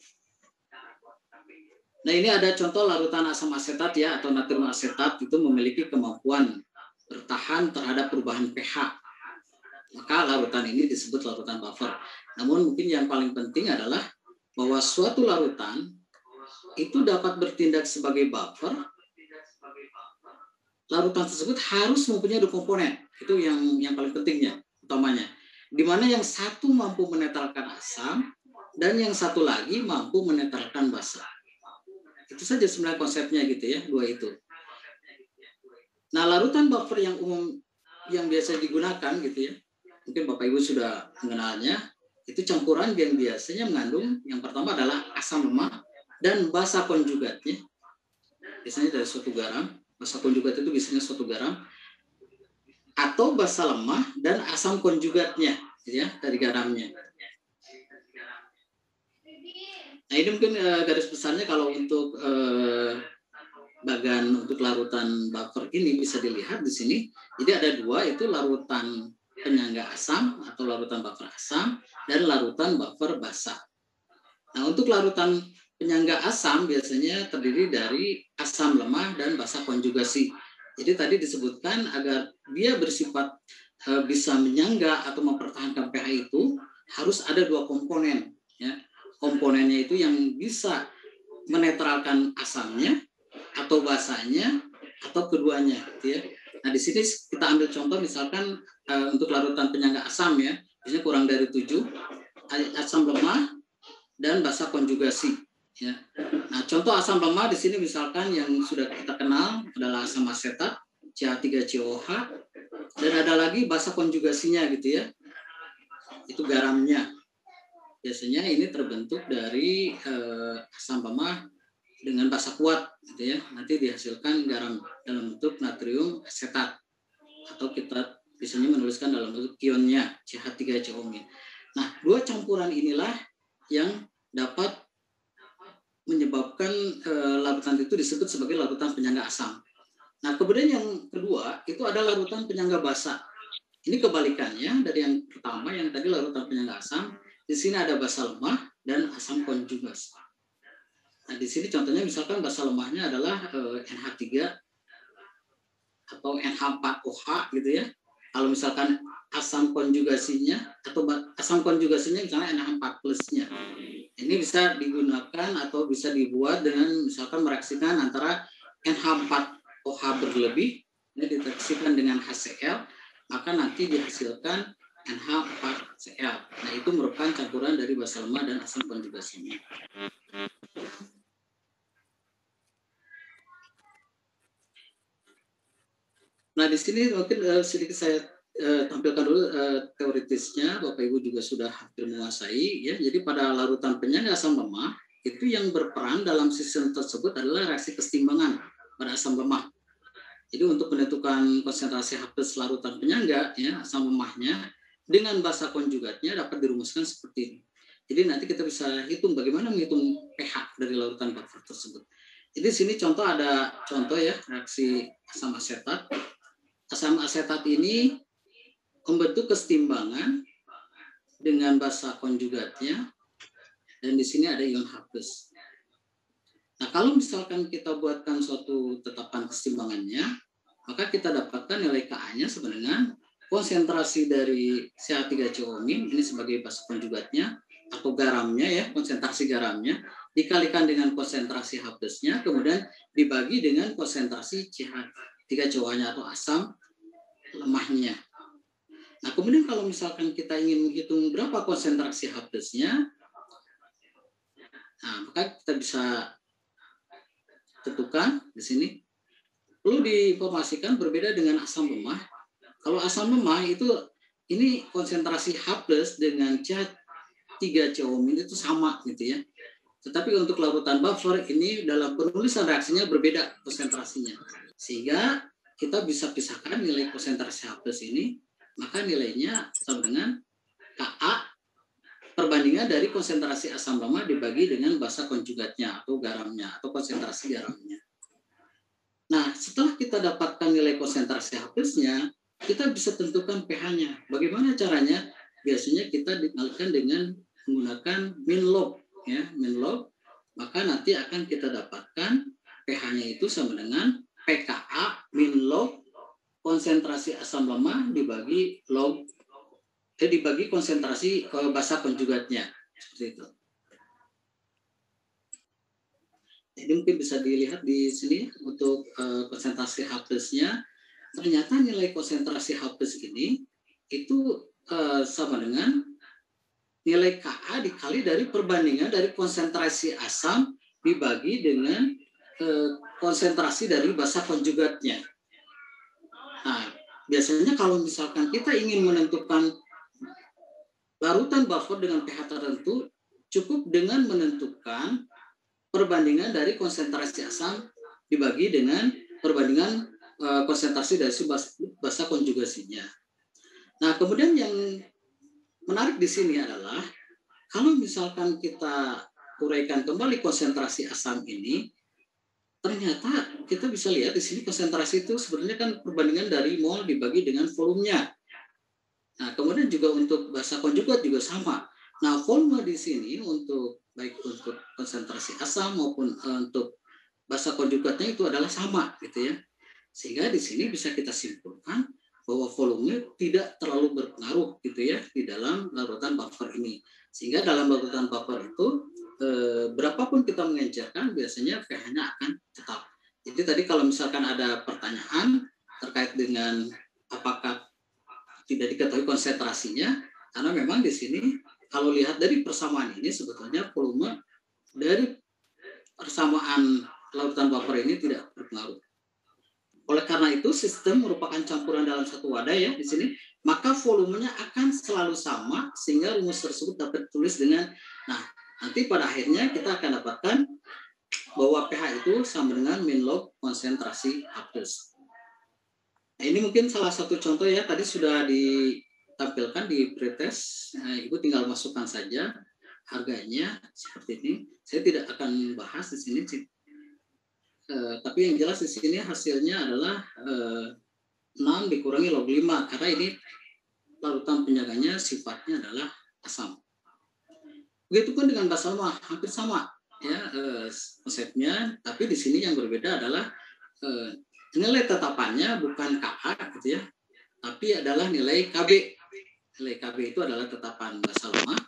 Speaker 8: Nah, ini ada contoh larutan asam asetat ya, atau natrium asetat itu memiliki kemampuan bertahan terhadap perubahan pH. Maka larutan ini disebut larutan buffer. Namun mungkin yang paling penting adalah bahwa suatu larutan itu dapat bertindak sebagai buffer. Larutan tersebut harus mempunyai 2 komponen. Itu yang paling pentingnya, utamanya. Di mana yang satu mampu menetralkan asam dan yang satu lagi mampu menetralkan basa. Itu saja sebenarnya konsepnya gitu ya, 2 itu. Nah, larutan buffer yang umum yang biasa digunakan gitu ya, mungkin Bapak Ibu sudah mengenalnya, itu campuran yang biasanya mengandung yang pertama adalah asam lemah dan basa konjugatnya. Biasanya dari suatu garam, basa konjugat itu biasanya suatu garam, atau basa lemah dan asam konjugatnya gitu ya, dari garamnya. Nah, ini mungkin garis besarnya kalau untuk bagan untuk larutan buffer ini bisa dilihat di sini. Jadi ada 2, itu larutan penyangga asam atau larutan buffer asam dan larutan buffer basa. Nah, untuk larutan penyangga asam biasanya terdiri dari asam lemah dan basa konjugasi. Jadi tadi disebutkan agar dia bersifat bisa menyangga atau mempertahankan pH itu harus ada 2 komponen ya. Komponennya itu yang bisa menetralkan asamnya atau basanya atau keduanya gitu ya. Nah, di sini kita ambil contoh misalkan untuk larutan penyangga asam ya, biasanya kurang dari 7 asam lemah dan basa konjugasi ya. Nah, contoh asam lemah di sini misalkan yang sudah kita kenal adalah asam asetat CH3COH, dan ada lagi basa konjugasinya gitu ya. Itu garamnya. Biasanya ini terbentuk dari asam lemah dengan basa kuat gitu ya. Nanti dihasilkan garam dalam bentuk natrium asetat, atau kita biasanya menuliskan dalam bentuk ionnya CH3CO-. Nah, 2 campuran inilah yang dapat menyebabkan larutan itu disebut sebagai larutan penyangga asam. Nah, kemudian yang kedua itu ada larutan penyangga basa. Ini kebalikannya dari yang pertama, yang tadi larutan penyangga asam. Di sini ada basa lemah dan asam konjugas. Nah, di sini contohnya misalkan basa lemahnya adalah NH3 atau NH4OH gitu ya. Kalau misalkan asam konjugasinya atau asam konjugasinya misalnya NH4+-nya. Ini bisa digunakan atau bisa dibuat dengan misalkan mereaksikan antara NH4OH berlebih, ini direaksikan dengan HCl, maka nanti dihasilkan NH4Cl. Nah, itu merupakan campuran dari basa lemah dan asam konjugasinya. Nah, di sini mungkin sedikit saya tampilkan dulu teoritisnya. Bapak Ibu juga sudah hampir menguasai ya. Jadi pada larutan penyangga asam lemah itu yang berperan dalam sistem tersebut adalah reaksi kesetimbangan pada asam lemah. Jadi untuk menentukan konsentrasi H+ larutan penyangga ya, asam lemahnya dengan basa konjugatnya dapat dirumuskan seperti ini. Jadi nanti kita bisa hitung bagaimana menghitung pH dari larutan buffer tersebut. Jadi sini contoh ada contoh ya, reaksi asam asetat. Asam asetat ini membentuk kesetimbangan dengan basa konjugatnya, dan di sini ada ion H+. Nah, kalau misalkan kita buatkan suatu tetapan kesetimbangannya, maka kita dapatkan nilai Ka-nya sebenarnya konsentrasi dari CH3CO- ini sebagai basa konjugatnya atau garamnya ya, konsentrasi garamnya dikalikan dengan konsentrasi H+-nya, kemudian dibagi dengan konsentrasi CH3COH-nya atau asam lemahnya. Nah, kemudian kalau misalkan kita ingin menghitung berapa konsentrasi H+-nya, nah, maka kita bisa tentukan di sini. Perlu diinformasikan berbeda dengan asam lemah. Kalau asam lemah itu ini konsentrasi H+ dengan CH3COMin itu sama gitu ya. Tetapi untuk larutan buffer ini dalam penulisan reaksinya berbeda konsentrasinya. Sehingga kita bisa pisahkan nilai konsentrasi H+ ini, maka nilainya sama dengan Ka perbandingan dari konsentrasi asam lemah dibagi dengan basa konjugatnya atau garamnya atau konsentrasi garamnya. Nah, setelah kita dapatkan nilai konsentrasi H+-nya, kita bisa tentukan pH-nya. Bagaimana caranya? Biasanya kita dikalikan dengan menggunakan min log, ya, min log. Maka nanti akan kita dapatkan pH-nya itu sama dengan pKa min log konsentrasi asam lemah dibagi dibagi konsentrasi basa konjugatnya, seperti itu. Jadi mungkin bisa dilihat di sini untuk konsentrasi H+-nya, ternyata nilai konsentrasi H+ ini itu sama dengan nilai Ka dikali dari perbandingan dari konsentrasi asam dibagi dengan konsentrasi dari basa konjugatnya. Nah, biasanya kalau misalkan kita ingin menentukan larutan buffer dengan pH tertentu, cukup dengan menentukan perbandingan dari konsentrasi asam dibagi dengan perbandingan konsentrasi dari basa konjugasinya. Nah, kemudian yang menarik di sini adalah kalau misalkan kita uraikan kembali konsentrasi asam ini, ternyata kita bisa lihat di sini konsentrasi itu sebenarnya kan perbandingan dari mol dibagi dengan volumenya. Nah, kemudian juga untuk basa konjugat juga sama. Nah, volume di sini untuk baik untuk konsentrasi asam maupun untuk basa konjugatnya itu adalah sama gitu ya. Sehingga di sini bisa kita simpulkan bahwa volume tidak terlalu berpengaruh gitu ya di dalam larutan buffer ini. Sehingga dalam larutan buffer itu berapapun kita mengencerkan biasanya pH-nya akan tetap. Jadi tadi kalau misalkan ada pertanyaan terkait dengan apakah tidak diketahui konsentrasinya, karena memang di sini kalau lihat dari persamaan ini sebetulnya volume dari persamaan larutan buffer ini tidak berpengaruh. Oleh karena itu sistem merupakan campuran dalam satu wadah ya di sini, maka volumenya akan selalu sama sehingga rumus tersebut dapat ditulis dengan nanti pada akhirnya kita akan dapatkan bahwa pH itu sama dengan min log konsentrasi H+. Nah, ini mungkin salah satu contoh ya, tadi sudah ditampilkan di pretest. Nah, Ibu tinggal masukkan saja harganya seperti ini. Saya tidak akan bahas di sini, tapi yang jelas di sini hasilnya adalah 6 dikurangi log 5 karena ini larutan penyaganya sifatnya adalah asam. Begitupun dengan basa lemah, hampir sama ya konsepnya, tapi di sini yang berbeda adalah nilai tetapannya bukan Ka gitu ya, tapi adalah nilai Kb. Nilai Kb itu adalah tetapan basa lemah.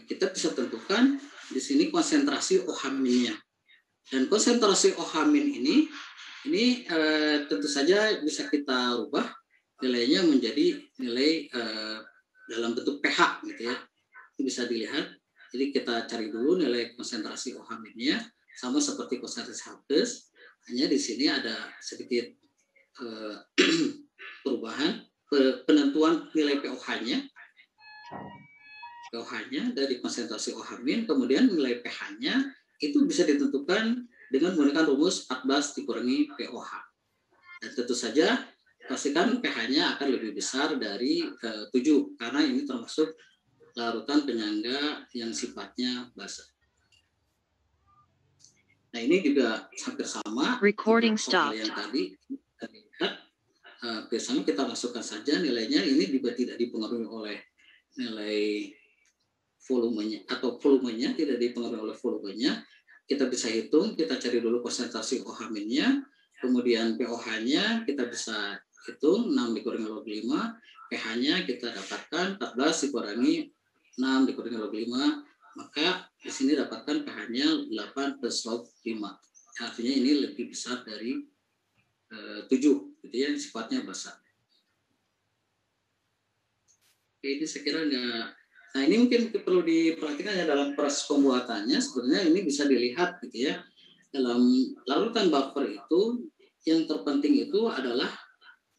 Speaker 8: Kita bisa tentukan di sini konsentrasi OH-nya. Dan konsentrasi OH- ini tentu saja bisa kita rubah nilainya menjadi nilai dalam bentuk pH gitu ya. Itu bisa dilihat. Jadi kita cari dulu nilai konsentrasi OH-nya sama seperti konsentrasi H+. Hanya di sini ada sedikit perubahan penentuan nilai pOH-nya dari konsentrasi OH-, kemudian nilai pH-nya itu bisa ditentukan dengan menggunakan rumus 14 dikurangi pOH. Dan tentu saja pastikan pH-nya akan lebih besar dari 7 karena ini termasuk larutan penyangga yang sifatnya basa. Nah, ini juga hampir sama.
Speaker 9: Recording
Speaker 8: soal yang tadi kita lihat. Biasanya kita masukkan saja nilainya, ini juga tidak dipengaruhi oleh nilai volumenya atau volumenya tidak dipengaruhi oleh volumenya. Kita bisa hitung, kita cari dulu konsentrasi OH-nya, kemudian pOH-nya kita bisa hitung 6 dikurangi log 5, pH-nya kita dapatkan 14 dikurangi 6 dikurangi log 5, maka di sini dapatkan pH-nya 8 plus log 5. Artinya ini lebih besar dari 7, gitu ya, sifatnya basa. Oke, ini saya kira nggak Nah, ini mungkin perlu diperhatikan ya dalam proses pembuatannya. Sebenarnya ini bisa dilihat gitu ya. Dalam larutan buffer itu yang terpenting itu adalah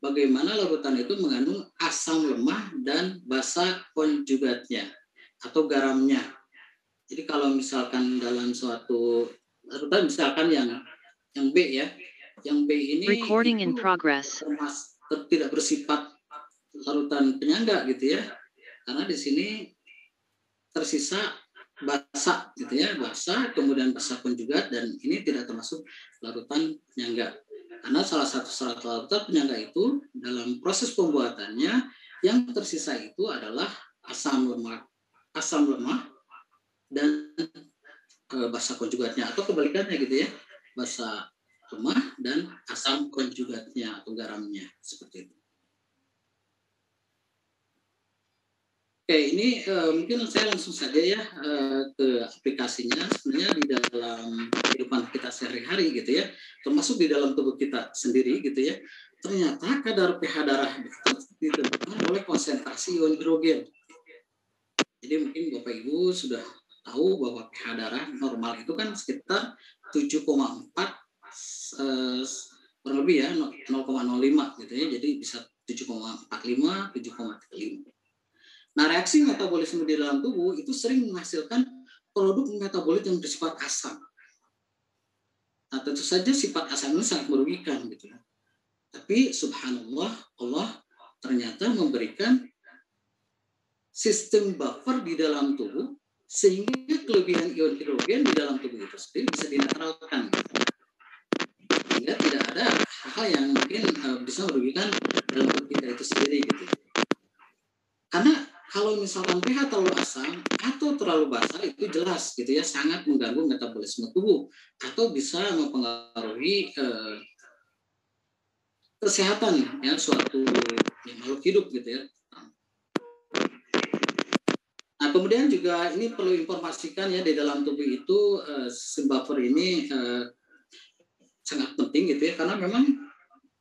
Speaker 8: bagaimana larutan itu mengandung asam lemah dan basa konjugatnya atau garamnya. Jadi kalau misalkan dalam suatu larutan misalkan yang B ya, yang B ini
Speaker 9: Recording in progress.
Speaker 8: tidak bersifat larutan penyangga gitu ya, karena di sini tersisa basa gitu ya, basa kemudian basa konjugat, dan ini tidak termasuk larutan penyangga. Karena salah satu syarat larutan penyangga itu dalam proses pembuatannya yang tersisa itu adalah asam lemah dan basa konjugatnya, atau kebalikannya gitu ya, basa lemah dan asam konjugatnya atau garamnya, seperti itu. Oke, ini mungkin saya langsung saja ya ke aplikasinya. Sebenarnya di dalam kehidupan kita sehari-hari gitu ya, termasuk di dalam tubuh kita sendiri gitu ya, ternyata kadar pH darah kita ditentukan oleh konsentrasi ion hidrogen. Jadi mungkin Bapak Ibu sudah tahu bahwa pH darah normal itu kan sekitar 7,4 kurang lebih ya 0,05 gitu ya. Jadi bisa 7,45, 7,35. Nah, reaksi metabolisme di dalam tubuh itu sering menghasilkan produk metabolit yang bersifat asam. Nah, tentu saja sifat asam ini sangat merugikan gitu ya. Tapi subhanallah, Allah ternyata memberikan sistem buffer di dalam tubuh sehingga kelebihan ion hidrogen di dalam tubuh itu sendiri bisa dinetralkan. Sehingga tidak ada hal yang mungkin bisa merugikan dalam tubuh kita itu sendiri gitu. Karena kalau misalkan pH terlalu asam atau terlalu basa itu jelas gitu ya, sangat mengganggu metabolisme tubuh atau bisa mempengaruhi kesehatan ya suatu makhluk hidup gitu ya. Nah, kemudian juga ini perlu informasikan ya, di dalam tubuh itu sistem buffer ini sangat penting gitu ya, karena memang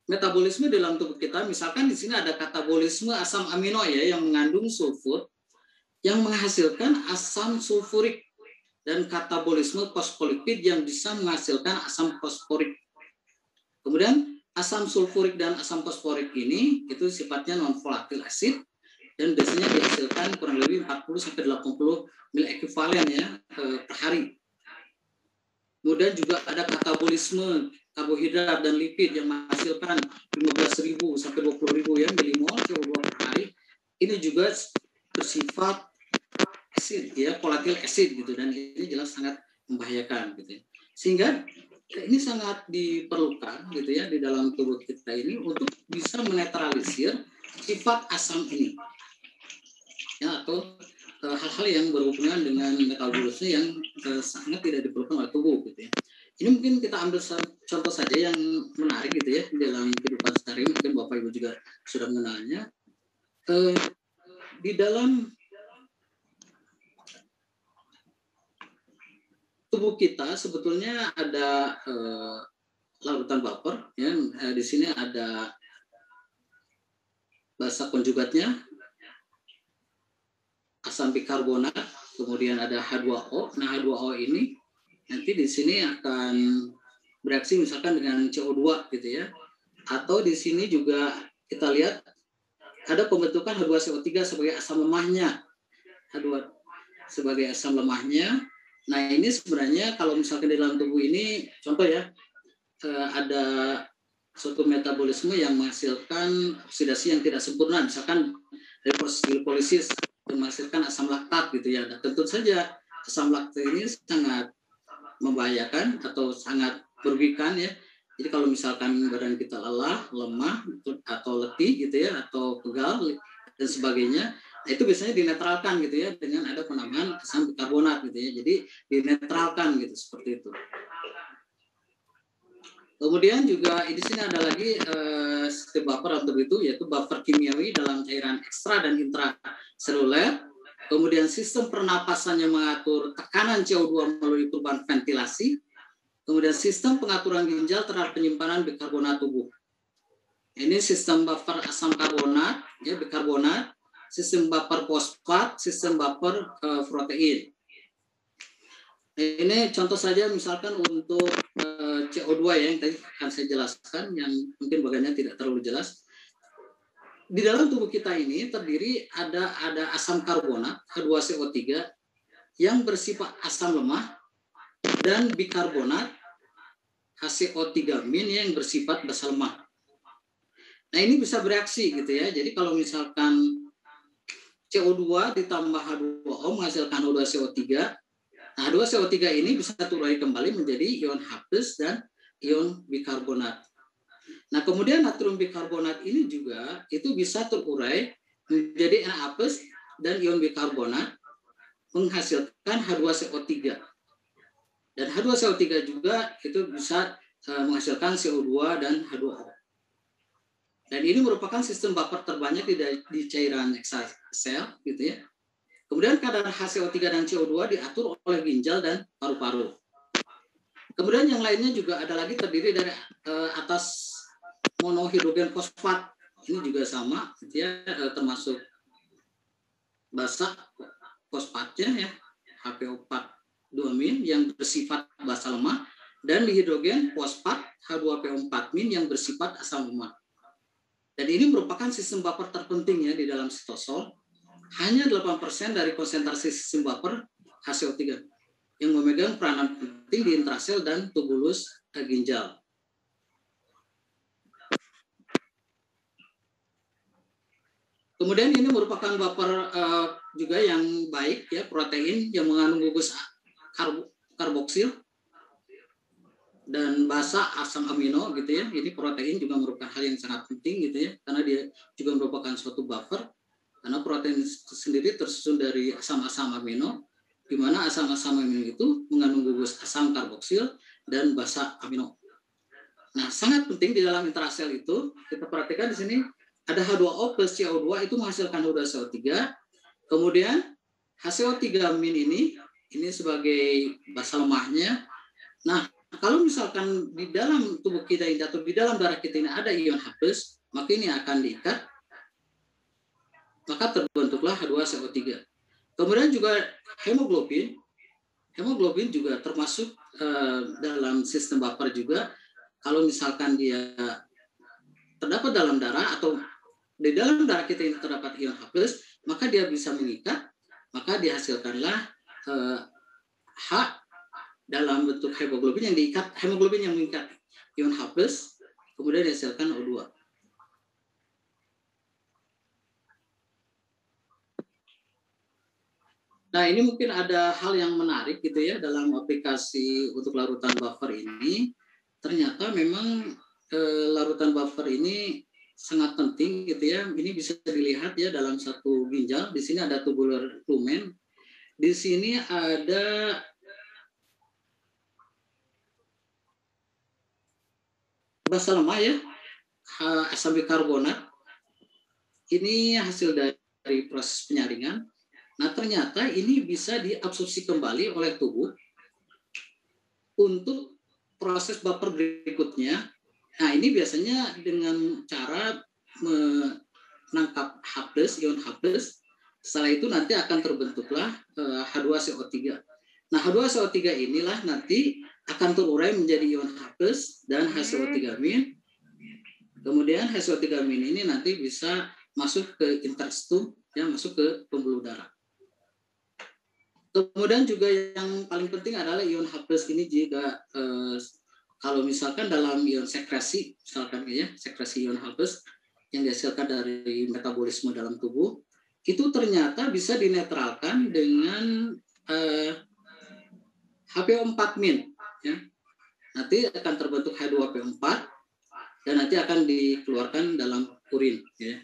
Speaker 8: metabolisme dalam tubuh kita, misalkan di sini ada katabolisme asam amino ya yang mengandung sulfur yang menghasilkan asam sulfurik, dan katabolisme fosfolipid yang bisa menghasilkan asam fosforik. Kemudian asam sulfurik dan asam fosforik ini itu sifatnya non volatil acid dan biasanya dihasilkan kurang lebih 40 sampai 80 mil ekuivalen ya per hari. Kemudian juga ada katabolisme karbohidrat dan lipid yang menghasilkan 15.000 sampai 20.000 ya milimol CO2 per hari. Ini juga bersifat acid ya, volatil acid gitu, dan ini jelas sangat membahayakan gitu ya. Sehingga ini sangat diperlukan gitu ya di dalam tubuh kita ini untuk bisa menetralisir sifat asam ini. Ya, atau hal-hal yang berhubungan dengan metabolisme yang sangat tidak diperlukan oleh tubuh gitu ya. Ini mungkin kita ambil contoh saja yang menarik gitu ya di dalam kehidupan sehari-hari, mungkin Bapak Ibu juga sudah mengenalnya. Di dalam tubuh kita sebetulnya ada larutan buffer ya. Di sini ada basa konjugatnya, asam bikarbonat, kemudian ada H2O. Nah, H2O ini nanti di sini akan bereaksi misalkan dengan CO2 gitu ya. Atau di sini juga kita lihat ada pembentukan H2CO3 sebagai asam lemahnya. H2 sebagai asam lemahnya. Nah, ini sebenarnya kalau misalkan di dalam tubuh ini contoh ya, ada suatu metabolisme yang menghasilkan oksidasi yang tidak sempurna, misalkan dari proses glipolisis yang menghasilkan asam laktat gitu ya. Dan tentu saja asam laktat ini sangat membahayakan atau sangat merugikan ya. Jadi kalau misalkan badan kita lelah, lemah atau letih gitu ya, atau pegal dan sebagainya, nah itu biasanya dinetralkan gitu ya dengan ada penambahan asam bikarbonat gitu ya. Jadi dinetralkan gitu seperti itu. Kemudian juga di sini ada lagi sistem buffer atau itu, yaitu buffer kimiawi dalam cairan ekstra dan intraseluler. Kemudian sistem pernapasan yang mengatur tekanan CO2 melalui perubahan ventilasi. Kemudian sistem pengaturan ginjal terhadap penyimpanan bikarbonat tubuh. Ini sistem buffer asam karbonat, ya bikarbonat. sistem buffer fosfat, sistem buffer protein. Ini contoh saja misalkan untuk CO2 ya, yang tadi akan saya jelaskan, yang mungkin bagiannya tidak terlalu jelas. Di dalam tubuh kita ini terdiri ada asam karbonat H2CO3 yang bersifat asam lemah dan bikarbonat HCO3- yang bersifat basa lemah. Nah, ini bisa bereaksi gitu ya. Jadi kalau misalkan CO2 ditambah H2O menghasilkan H2CO3. Nah, H2CO3 ini bisa terurai kembali menjadi ion H+ dan ion bikarbonat. Nah, kemudian natrium bikarbonat ini juga itu bisa terurai menjadi Na+ dan ion bikarbonat menghasilkan H2CO3. Dan H2CO3 juga itu bisa menghasilkan CO2 dan H2O. Dan ini merupakan sistem buffer terbanyak di cairan ekstrasel gitu ya. Kemudian kadar HCO3 dan CO2 diatur oleh ginjal dan paru-paru. Kemudian yang lainnya juga ada lagi terdiri dari atas monohidrogen fosfat. Ini juga sama gitu ya, termasuk basa fosfatnya ya, HPO4-2- yang bersifat basa lemah, dan dihidrogen fosfat H2PO4- yang bersifat asam lemah. Dan ini merupakan sistem buffer terpenting ya di dalam sitosol. Hanya 8% dari konsentrasi sistem buffer HCO3 yang memegang peranan penting di intrasel dan tubulus ginjal. Kemudian ini merupakan buffer juga yang baik ya, protein yang mengandung gugus karboksil dan basa asam amino gitu ya. Ini protein juga merupakan hal yang sangat penting gitu ya, karena dia juga merupakan suatu buffer. Karena protein sendiri tersusun dari asam-asam amino, di mana asam-asam amino itu mengandung gugus asam karboksil dan basa amino. Nah, sangat penting di dalam intrasel itu, kita perhatikan di sini ada H2O plus CO2 itu menghasilkan H2CO3. Kemudian HCO3- ini sebagai basa lemahnya. Nah, kalau misalkan di dalam tubuh kita ini atau di dalam darah kita ini ada ion H+, maka ini akan diikat, maka terbentuklah H2CO3. Kemudian juga hemoglobin juga termasuk dalam sistem buffer juga. Kalau misalkan dia terdapat dalam darah atau di dalam darah kita ini terdapat ion H+, maka dia bisa mengikat, maka dihasilkanlah H dalam bentuk hemoglobin yang diikat, hemoglobin yang mengikat ion H+, kemudian dihasilkan O2. Nah, ini mungkin ada hal yang menarik gitu ya dalam aplikasi untuk larutan buffer ini. Ternyata memang larutan buffer ini sangat penting gitu ya. Ini bisa dilihat ya dalam satu ginjal. Di sini ada tubular lumen. Di sini ada basa lemah ya, asam bikarbonat. Ini hasil dari proses penyaringan. Nah, ternyata ini bisa diabsorpsi kembali oleh tubuh untuk proses buffer berikutnya. Nah, ini biasanya dengan cara menangkap H+, ion H+. Setelah itu nanti akan terbentuklah H2CO3. Nah, H2CO3 inilah nanti akan terurai menjadi ion H+ dan HCO3-. Kemudian HCO3- ini nanti bisa masuk ke interstum, ya, masuk ke pembuluh darah. Kemudian juga yang paling penting adalah ion H+ ini juga kalau misalkan dalam ion sekresi, misalkan ya, sekresi ion H+ yang dihasilkan dari metabolisme dalam tubuh, itu ternyata bisa dinetralkan dengan HPO4- ya. Nanti akan terbentuk H2PO4 dan nanti akan dikeluarkan dalam urin ya.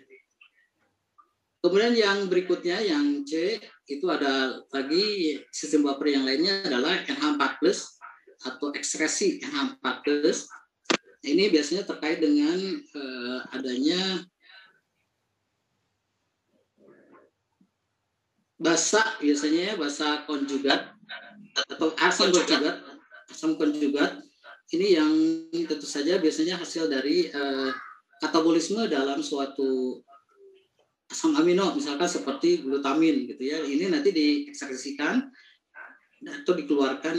Speaker 8: Kemudian yang berikutnya, yang C, itu ada lagi sistem buffer yang lainnya adalah NH4+ atau ekskresi NH4+. Ini biasanya terkait dengan adanya basa, biasanya ya, basa konjugat atau asam konjugat. Ini yang tentu saja biasanya hasil dari katabolisme dalam suatu asam amino misalkan seperti glutamin gitu ya. Ini nanti diekskresikan atau dikeluarkan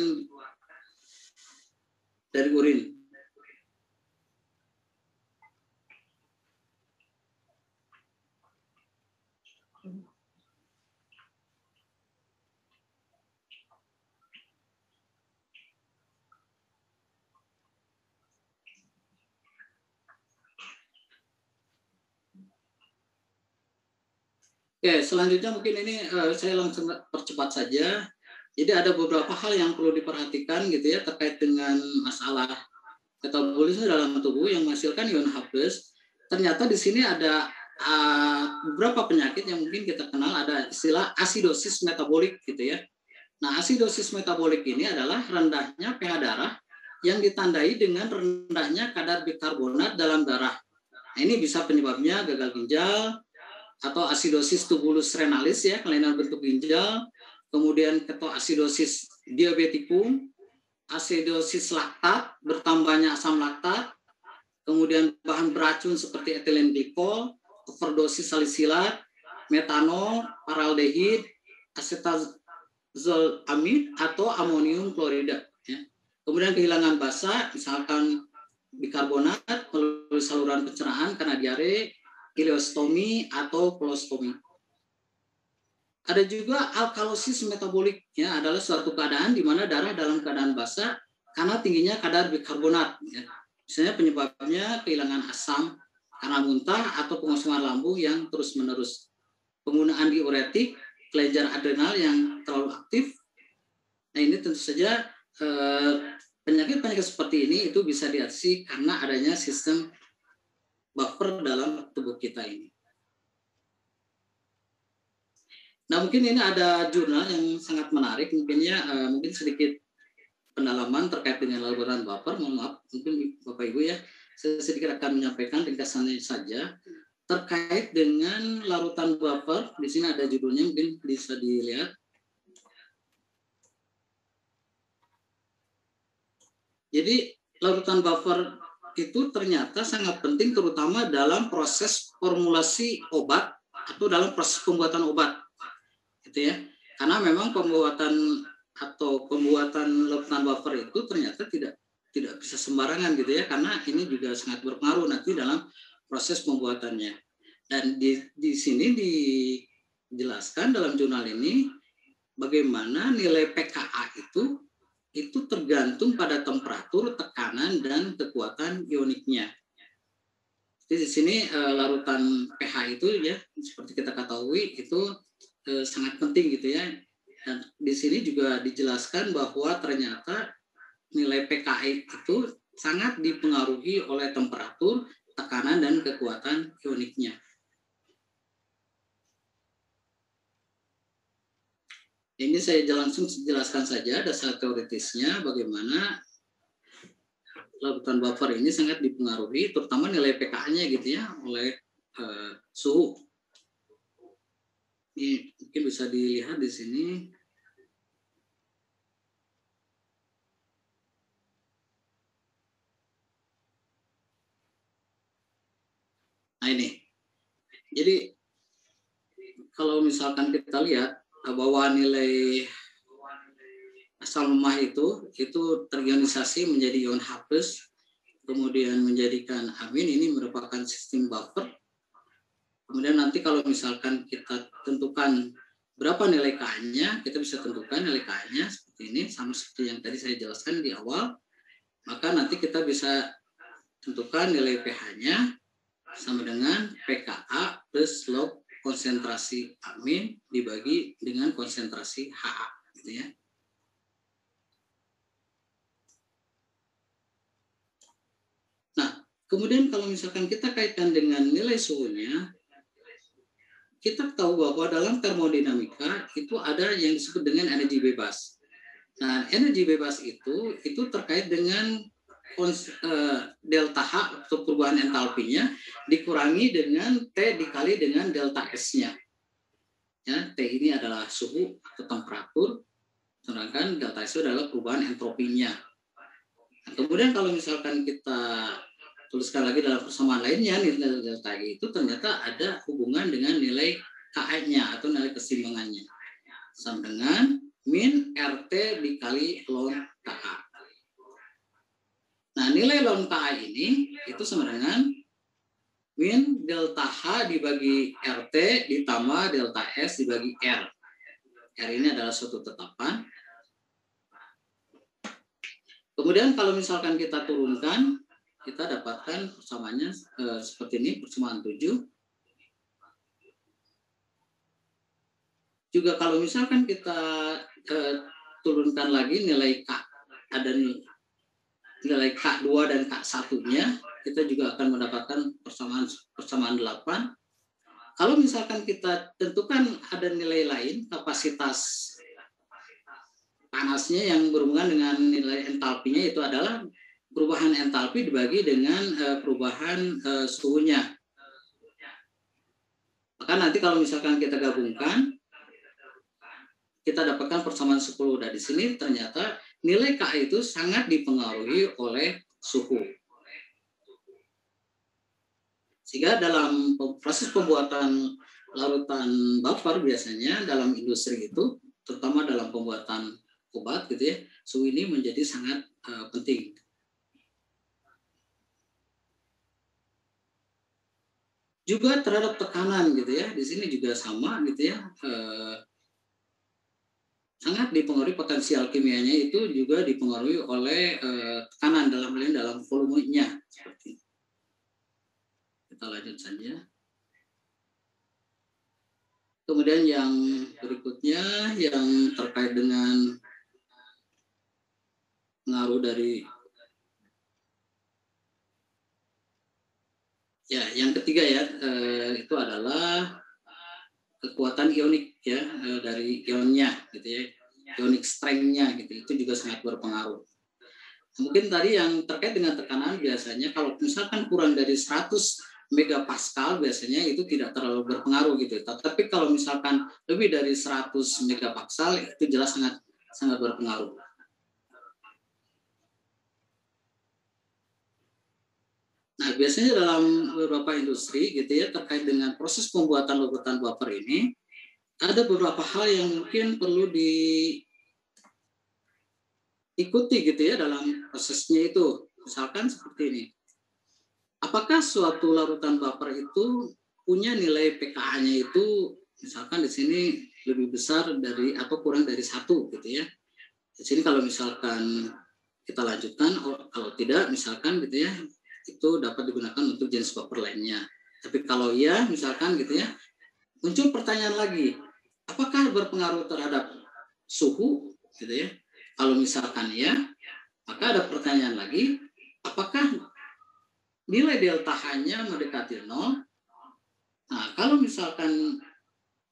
Speaker 8: dari urin. Oke, selanjutnya mungkin ini saya langsung percepat saja. Jadi ada beberapa hal yang perlu diperhatikan gitu ya terkait dengan masalah metabolisme dalam tubuh yang menghasilkan ion H+. Ternyata di sini ada beberapa penyakit yang mungkin kita kenal, ada istilah asidosis metabolik gitu ya. Nah, asidosis metabolik ini adalah rendahnya pH darah yang ditandai dengan rendahnya kadar bikarbonat dalam darah. Nah, ini bisa penyebabnya gagal ginjal, atau asidosis tubulus renalis ya, kelainan bentuk ginjal, kemudian ketoasidosis diabetikum, asidosis laktat, bertambahnya asam laktat, kemudian bahan beracun seperti etilen glikol, overdosis salisilat, metanol, paraldehid, acetazolamid atau amonium klorida ya. Kemudian kehilangan basa, misalkan bikarbonat melalui saluran pencernaan karena diare, ileostomi atau kolostomi. Ada juga alkalosis metabolik ya, adalah suatu keadaan di mana darah dalam keadaan basa karena tingginya kadar bikarbonat ya. Misalnya penyebabnya kehilangan asam karena muntah atau pengosongan lambung yang terus-menerus. Penggunaan diuretik, kelenjar adrenal yang terlalu aktif. Nah, ini tentu saja penyakit-penyakit seperti ini itu bisa diatasi karena adanya sistem buffer dalam tubuh kita ini. Nah, mungkin ini ada jurnal yang sangat menarik, mungkin sedikit pendalaman terkait dengan larutan buffer. Mohon maaf, mungkin Bapak Ibu ya, saya sedikit akan menyampaikan ringkasannya saja terkait dengan larutan buffer. Di sini ada judulnya, mungkin bisa dilihat. Jadi larutan buffer itu ternyata sangat penting terutama dalam proses formulasi obat atau dalam proses pembuatan obat gitu ya, karena memang pembuatan larutan buffer itu ternyata tidak bisa sembarangan gitu ya, karena ini juga sangat berpengaruh nanti dalam proses pembuatannya. Dan di sini dijelaskan dalam jurnal ini bagaimana nilai pKa itu tergantung pada temperatur, tekanan, dan kekuatan ioniknya. Jadi di sini larutan pH itu ya, seperti kita ketahui itu sangat penting gitu ya. Dan di sini juga dijelaskan bahwa ternyata nilai pKa itu sangat dipengaruhi oleh temperatur, tekanan, dan kekuatan ioniknya. Ini saya langsung jelaskan saja dasar teoritisnya bagaimana larutan buffer ini sangat dipengaruhi, terutama nilai pKa-nya gitu ya, oleh suhu. Ini mungkin bisa dilihat di sini. Nah ini, jadi kalau misalkan kita lihat bahwa nilai asam lemah itu terionisasi menjadi ion H+, kemudian menjadikan amin, ini merupakan sistem buffer. Kemudian nanti kalau misalkan kita tentukan berapa nilai K-nya, kita bisa tentukan nilai K-nya seperti ini, sama seperti yang tadi saya jelaskan di awal. Maka nanti kita bisa tentukan nilai pH-nya sama dengan pKa plus log konsentrasi amin dibagi dengan konsentrasi Ha gitu ya. Nah, kemudian kalau misalkan kita kaitkan dengan nilai suhunya, kita tahu bahwa dalam termodinamika itu ada yang disebut dengan energi bebas. Nah, energi bebas itu terkait dengan delta H atau perubahan entalpinya dikurangi dengan T dikali dengan delta S-nya. Ya, T ini adalah suhu atau temperatur, sedangkan delta S itu adalah perubahan entropinya. Nah, kemudian kalau misalkan kita tuliskan lagi dalam persamaan lainnya, nilai delta I itu ternyata ada hubungan dengan nilai KA-nya atau nilai keseimbangannya. Sama dengan min RT dikali ln KA. Nah, nilai ln KA ini itu sama dengan min delta H dibagi RT ditambah delta S dibagi R. R ini adalah suatu tetapan. Kemudian kalau misalkan kita turunkan, kita dapatkan persamaannya seperti ini, persamaan 7. Juga kalau misalkan kita turunkan lagi nilai K, ada nilai K2 dan K1-nya, kita juga akan mendapatkan persamaan 8. Kalau misalkan kita tentukan ada nilai lain, kapasitas panasnya yang berhubungan dengan nilai entalpinya itu adalah perubahan entalpi dibagi dengan perubahan suhunya. Maka nanti kalau misalkan kita gabungkan, kita dapatkan persamaan 10. Dan di sini ternyata nilai K itu sangat dipengaruhi oleh suhu. Sehingga dalam proses pembuatan larutan buffer biasanya dalam industri itu, terutama dalam pembuatan obat gitu ya, suhu ini menjadi sangat penting. Juga terhadap tekanan gitu ya, di sini juga sama gitu ya, sangat dipengaruhi potensial kimianya itu juga dipengaruhi oleh tekanan dalam volumenya seperti ini. Kita lanjut saja. Kemudian yang berikutnya yang terkait dengan pengaruh dari yang ketiga ya, itu adalah kekuatan ionik ya, dari ionnya gitu ya, ionic strength-nya gitu, itu juga sangat berpengaruh. Mungkin tadi yang terkait dengan tekanan biasanya kalau misalkan kurang dari 100 megapascal biasanya itu tidak terlalu berpengaruh gitu. Tapi kalau misalkan lebih dari 100 megapascal itu jelas sangat berpengaruh. Nah, biasanya dalam beberapa industri gitu ya, terkait dengan proses pembuatan larutan buffer ini, ada beberapa hal yang mungkin perlu diikuti gitu ya dalam prosesnya itu. Misalkan seperti ini. Apakah suatu larutan buffer itu punya nilai pKa-nya itu misalkan di sini lebih besar dari atau kurang dari 1 gitu ya. Di sini kalau misalkan kita lanjutkan, kalau tidak misalkan gitu ya, itu dapat digunakan untuk jenis buffer lainnya. Tapi kalau iya, misalkan gitu ya, muncul pertanyaan lagi, apakah berpengaruh terhadap suhu, gitu ya? Kalau misalkan iya, maka ada pertanyaan lagi, apakah nilai delta H-nya mendekati 0? Nah, kalau misalkan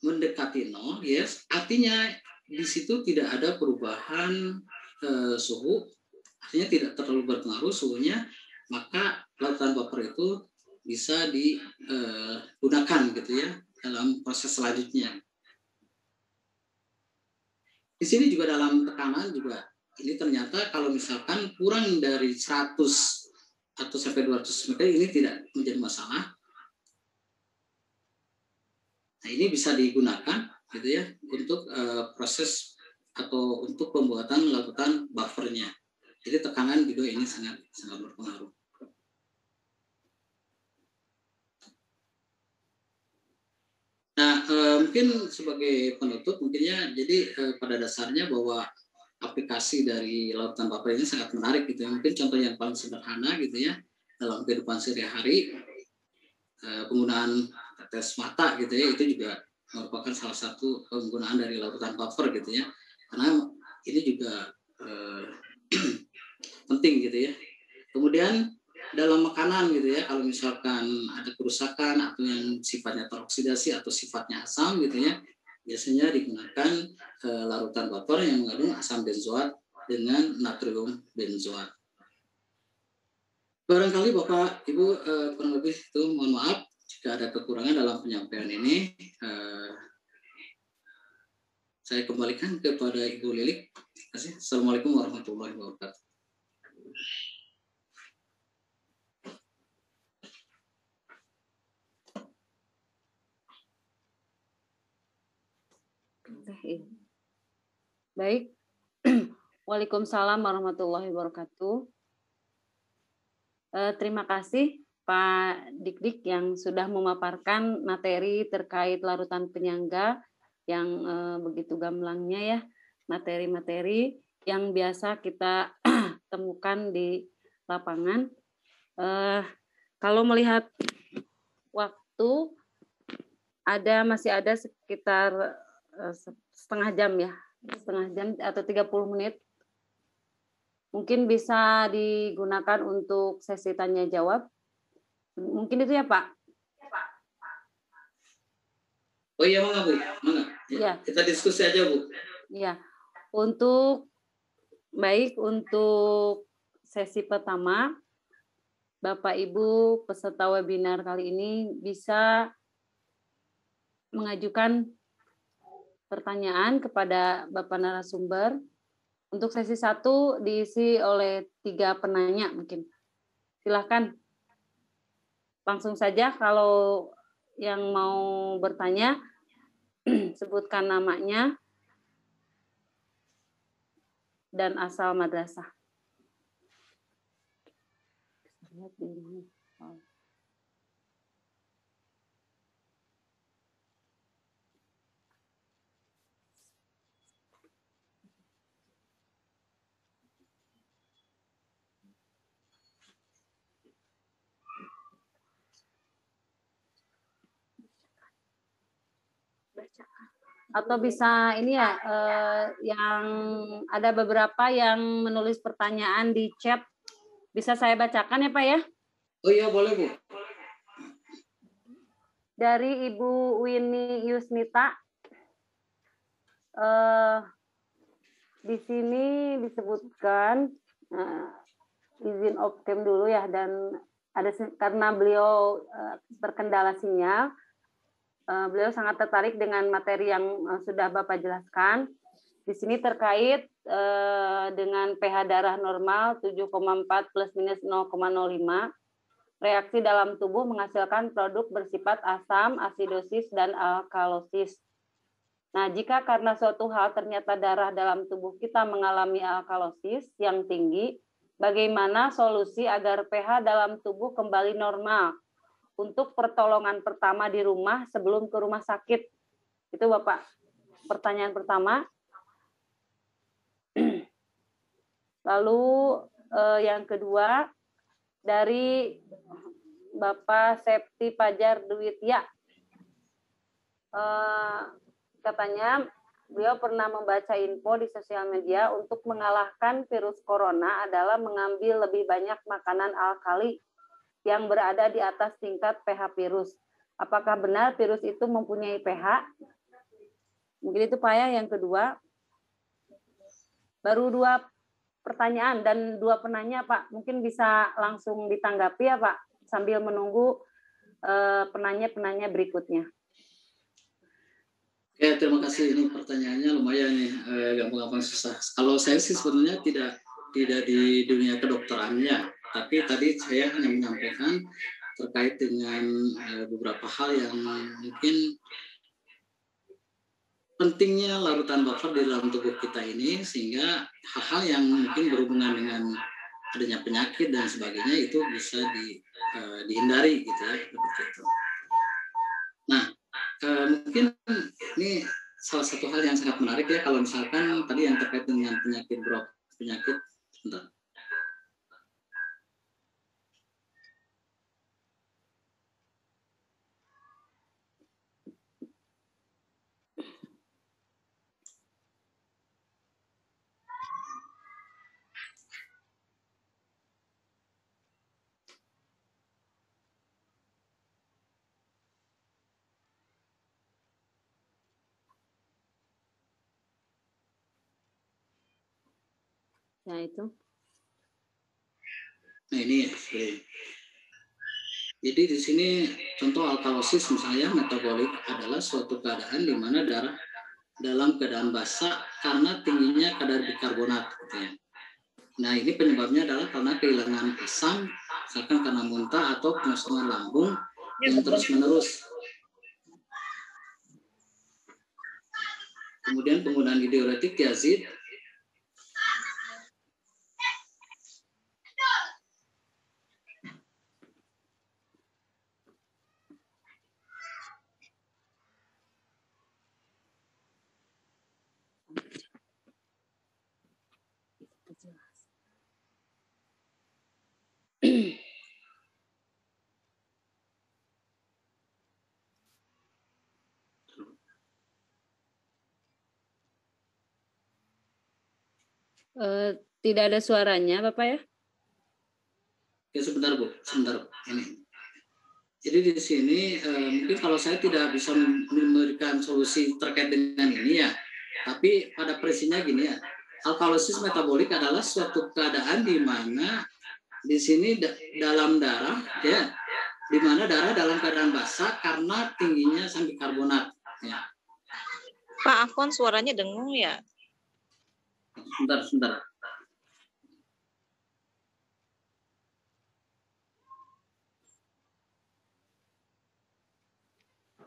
Speaker 8: mendekati 0, yes, artinya di situ tidak ada perubahan suhu, artinya tidak terlalu berpengaruh suhunya, maka larutan buffer itu bisa digunakan gitu ya dalam proses selanjutnya. Di sini juga dalam tekanan juga ini ternyata kalau misalkan kurang dari 100 atau sampai 200 meter ini tidak menjadi masalah. Nah, ini bisa digunakan gitu ya untuk proses atau untuk pembuatan larutan buffernya. Jadi tekanan juga ini sangat berpengaruh. Nah, mungkin sebagai penutup mungkinnya jadi pada dasarnya bahwa aplikasi dari larutan buffer ini sangat menarik gitu ya. Mungkin contoh yang paling sederhana gitu ya dalam kehidupan sehari-hari, penggunaan tetes mata gitu ya, itu juga merupakan salah satu penggunaan dari larutan buffer gitu ya. Karena ini juga penting gitu ya. Kemudian dalam makanan gitu ya, kalau misalkan ada kerusakan atau yang sifatnya teroksidasi atau sifatnya asam gitu ya, biasanya digunakan larutan buffer yang mengandung asam benzoat dengan natrium benzoat. Barangkali Bapak Ibu kurang lebih itu mohon maaf jika ada kekurangan dalam penyampaian ini. Saya kembalikan kepada Ibu Lilik. Terima kasih. Assalamualaikum warahmatullahi wabarakatuh.
Speaker 5: Baik. Waalaikumsalam warahmatullahi wabarakatuh. Terima kasih Pak Dik-Dik yang sudah memaparkan materi terkait larutan penyangga yang begitu gamblangnya ya, materi-materi yang biasa kita temukan di lapangan. Kalau melihat waktu, masih ada sekitar setengah jam ya, setengah jam atau 30 menit. Mungkin bisa digunakan untuk sesi tanya jawab. Mungkin itu ya Pak?
Speaker 8: Oh iya, mangga Bu, mangga. Ya. Kita diskusi aja Bu.
Speaker 5: Iya, baik untuk sesi pertama, Bapak Ibu peserta webinar kali ini bisa mengajukan pertanyaan kepada Bapak narasumber. Untuk sesi 1 diisi oleh 3 penanya mungkin. Silahkan. Langsung saja kalau yang mau bertanya, sebutkan namanya dan asal madrasah. Atau bisa ini ya, yang ada beberapa yang menulis pertanyaan di chat, bisa saya bacakan ya Pak ya?
Speaker 8: Oh iya boleh Bu.
Speaker 5: Dari Ibu Winnie Yusnita, di sini disebutkan izin off-cam dulu ya, dan ada karena beliau terkendala sinyal. Beliau sangat tertarik dengan materi yang sudah Bapak jelaskan. Di sini terkait dengan pH darah normal 7,4 plus minus 0,05. Reaksi dalam tubuh menghasilkan produk bersifat asam, asidosis, dan alkalosis. Nah, jika karena suatu hal ternyata darah dalam tubuh kita mengalami alkalosis yang tinggi, bagaimana solusi agar pH dalam tubuh kembali normal? Untuk pertolongan pertama di rumah sebelum ke rumah sakit. Itu Bapak pertanyaan pertama. Lalu yang kedua dari Bapak Septi Pajar Duitya. Katanya beliau pernah membaca info di sosial media untuk mengalahkan virus corona adalah mengambil lebih banyak makanan alkali yang berada di atas tingkat pH virus. Apakah benar virus itu mempunyai pH? Mungkin itu Pak ya yang kedua. Baru 2 pertanyaan dan 2 penanya Pak. Mungkin bisa langsung ditanggapi ya Pak, sambil menunggu penanya-penanya berikutnya.
Speaker 8: Ya, terima kasih. Ini pertanyaannya lumayan nih, gampang-gampang susah. Kalau saya sih sebenarnya tidak di dunia kedokterannya. Tapi tadi saya hanya menyampaikan terkait dengan beberapa hal yang mungkin pentingnya larutan buffer di dalam tubuh kita ini, sehingga hal-hal yang mungkin berhubungan dengan adanya penyakit dan sebagainya itu bisa dihindari gitu ya, seperti itu. Nah, mungkin ini salah satu hal yang sangat menarik ya, kalau misalkan tadi yang terkait dengan penyakit sebentar.
Speaker 5: Ya itu.
Speaker 8: Nah ini ya. Jadi di sini contoh alkalosis misalnya metabolik adalah suatu keadaan di mana darah dalam keadaan basah karena tingginya kadar bikarbonat gitu ya. Nah ini penyebabnya adalah karena kehilangan asam, misalkan karena muntah atau pengosongan lambung yang terus-menerus. kemudian penggunaan diuretik yazid,
Speaker 5: Tidak ada suaranya, Bapak ya?
Speaker 8: ya sebentar Bu, sebentar ini. Jadi di sini mungkin kalau saya tidak bisa memberikan solusi terkait dengan ini ya, tapi pada prinsipnya gini ya, alkalosis metabolik adalah suatu keadaan di mana di sini dalam darah ya, di mana darah dalam keadaan basah karena tingginya asam bikarbonat. Ya.
Speaker 7: Pak Afwan suaranya dengung ya?
Speaker 8: Sebentar.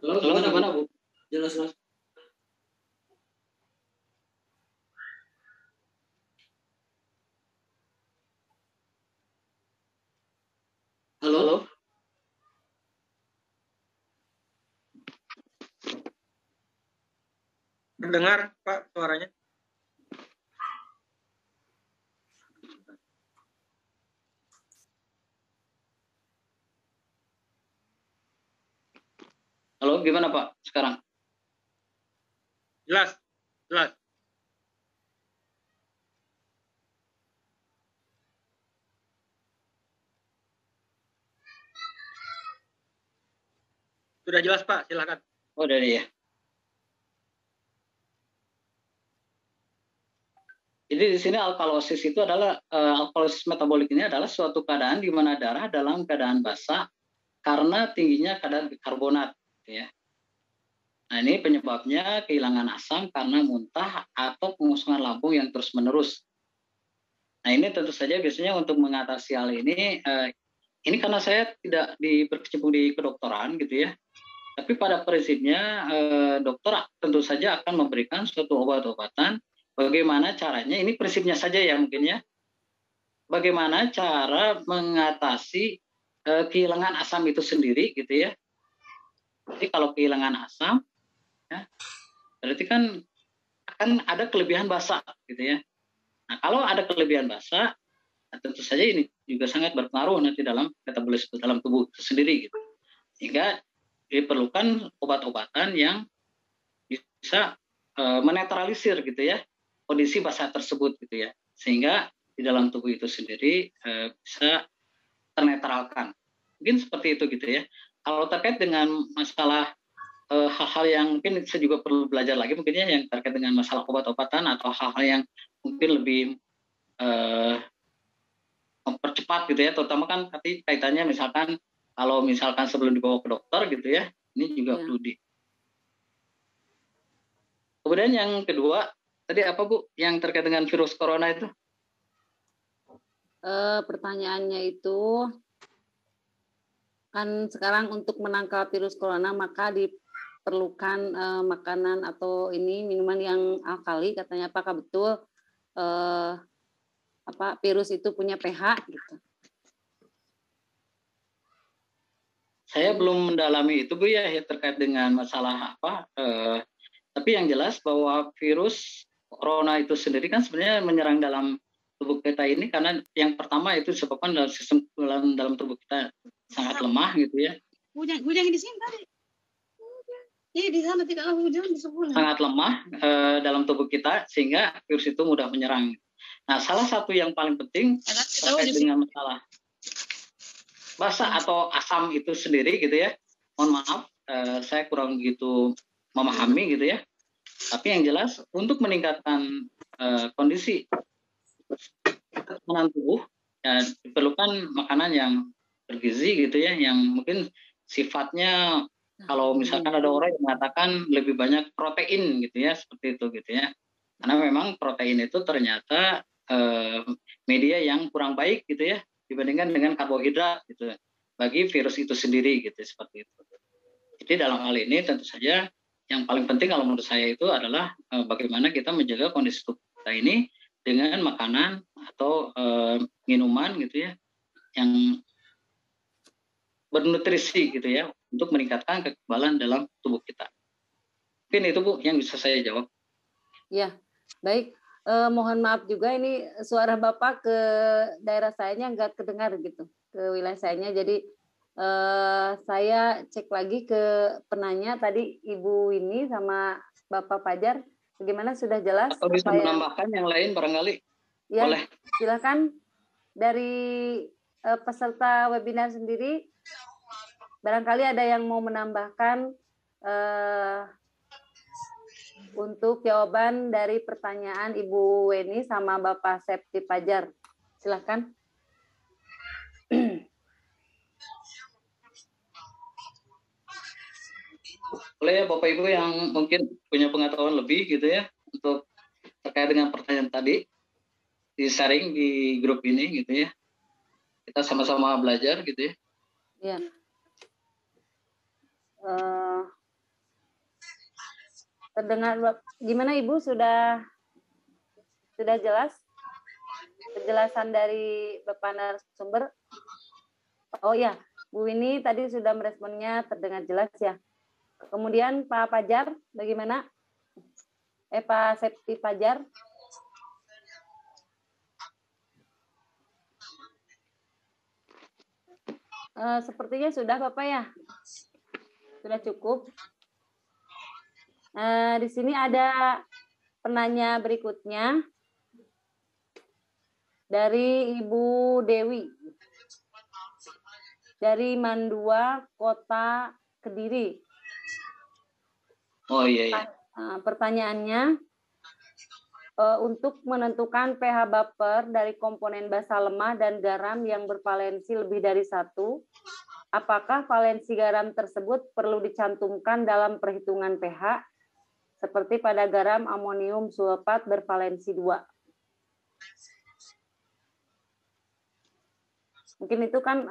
Speaker 8: Halo, gimana Bu? Jelas. Halo?
Speaker 1: Terdengar, Pak, suaranya?
Speaker 4: Halo, gimana Pak sekarang?
Speaker 1: Jelas. Sudah jelas, Pak, silakan.
Speaker 4: Oh, dari ya. Jadi di sini alkalosis itu adalah alkalosis metabolik ini adalah suatu keadaan di mana darah dalam keadaan basah karena tingginya kadar bikarbonat, ya. Nah, ini penyebabnya kehilangan asam karena muntah atau pengosongan lambung yang terus-menerus. Nah, ini tentu saja biasanya untuk mengatasi hal ini karena saya tidak berkecimpung di kedokteran gitu ya. Tapi pada prinsipnya dokter tentu saja akan memberikan suatu obat-obatan. Bagaimana caranya? Ini prinsipnya saja ya mungkin ya. Bagaimana cara mengatasi kehilangan asam itu sendiri gitu ya. Jadi kalau kehilangan asam, ya, berarti kan akan ada kelebihan basa gitu ya. Nah kalau ada kelebihan basa, tentu saja ini juga sangat berpengaruh nanti dalam metabolisme dalam tubuh itu sendiri gitu. Sehingga diperlukan obat-obatan yang bisa menetralisir gitu ya kondisi basah tersebut gitu ya, sehingga di dalam tubuh itu sendiri bisa ternetralkan. Mungkin seperti itu gitu ya. Kalau terkait dengan masalah hal-hal yang mungkin saya juga perlu belajar lagi mungkin ya, yang terkait dengan masalah obat-obatan atau hal-hal yang mungkin lebih mempercepat gitu ya, terutama kan tapi kaitannya misalkan kalau misalkan sebelum dibawa ke dokter gitu ya, ini juga perlu di. Kemudian yang kedua, tadi apa Bu, yang terkait dengan virus corona itu?
Speaker 5: Pertanyaannya itu, kan sekarang untuk menangkal virus corona maka diperlukan makanan atau minuman yang alkali, katanya apakah betul virus itu punya pH gitu?
Speaker 4: Saya belum mendalami itu Bu ya terkait dengan masalah apa. Tapi yang jelas bahwa virus corona itu sendiri kan sebenarnya menyerang dalam tubuh kita ini karena yang pertama itu disebabkan dalam sistem dalam tubuh kita sangat lemah gitu ya.
Speaker 3: Hujan di sini tadi. Iya di sana tidak ada hujan di sebelah.
Speaker 4: Sangat lemah dalam tubuh kita sehingga virus itu mudah menyerang. Nah, salah satu yang paling penting terkait dengan masalah basah atau asam itu sendiri gitu ya. Mohon maaf, saya kurang begitu memahami gitu ya. Tapi yang jelas untuk meningkatkan kondisi keamanan tubuh ya, diperlukan makanan yang bergizi gitu ya, yang mungkin sifatnya kalau misalkan ada orang yang mengatakan lebih banyak protein gitu ya, seperti itu gitu ya. Karena memang protein itu ternyata media yang kurang baik gitu ya dibandingkan dengan karbohidrat gitu bagi virus itu sendiri gitu, seperti itu. Jadi dalam hal ini tentu saja yang paling penting kalau menurut saya itu adalah bagaimana kita menjaga kondisi tubuh kita ini dengan makanan atau minuman gitu ya yang bernutrisi gitu ya untuk meningkatkan kekebalan dalam tubuh kita. Mungkin itu Bu yang bisa saya jawab.
Speaker 5: Ya, baik. Mohon maaf juga ini suara Bapak ke daerah sayanya nggak kedengar gitu, ke wilayah sayanya. Jadi saya cek lagi ke penanya tadi Ibu ini sama Bapak Fajar, bagaimana sudah jelas?
Speaker 4: Atau bisa menambahkan yang lain barangkali?
Speaker 5: Ya,
Speaker 4: boleh.
Speaker 5: Silakan dari peserta webinar sendiri, barangkali ada yang mau menambahkan untuk jawaban dari pertanyaan Ibu Weni sama Bapak Septi Fajar. Silakan.
Speaker 4: Boleh ya Bapak Ibu yang mungkin punya pengetahuan lebih gitu ya untuk terkait dengan pertanyaan tadi di sharing di grup ini gitu ya. Kita sama-sama belajar gitu ya.
Speaker 5: Ya. Terdengar gimana Ibu, sudah jelas penjelasan dari Bapak narasumber? Oh ya, Bu ini tadi sudah meresponnya terdengar jelas ya. Kemudian Pak Fajar bagaimana? Pak Septi Fajar. Sepertinya sudah Bapak ya. Sudah cukup. Di sini ada penanya berikutnya dari Ibu Dewi dari Mandua, Kota Kediri.
Speaker 4: Oh iya.
Speaker 5: Pertanyaannya, untuk menentukan pH baper dari komponen basa lemah dan garam yang bervalensi lebih dari 1, apakah valensi garam tersebut perlu dicantumkan dalam perhitungan pH? Seperti pada garam amonium sulfat bervalensi 2. Mungkin itu kan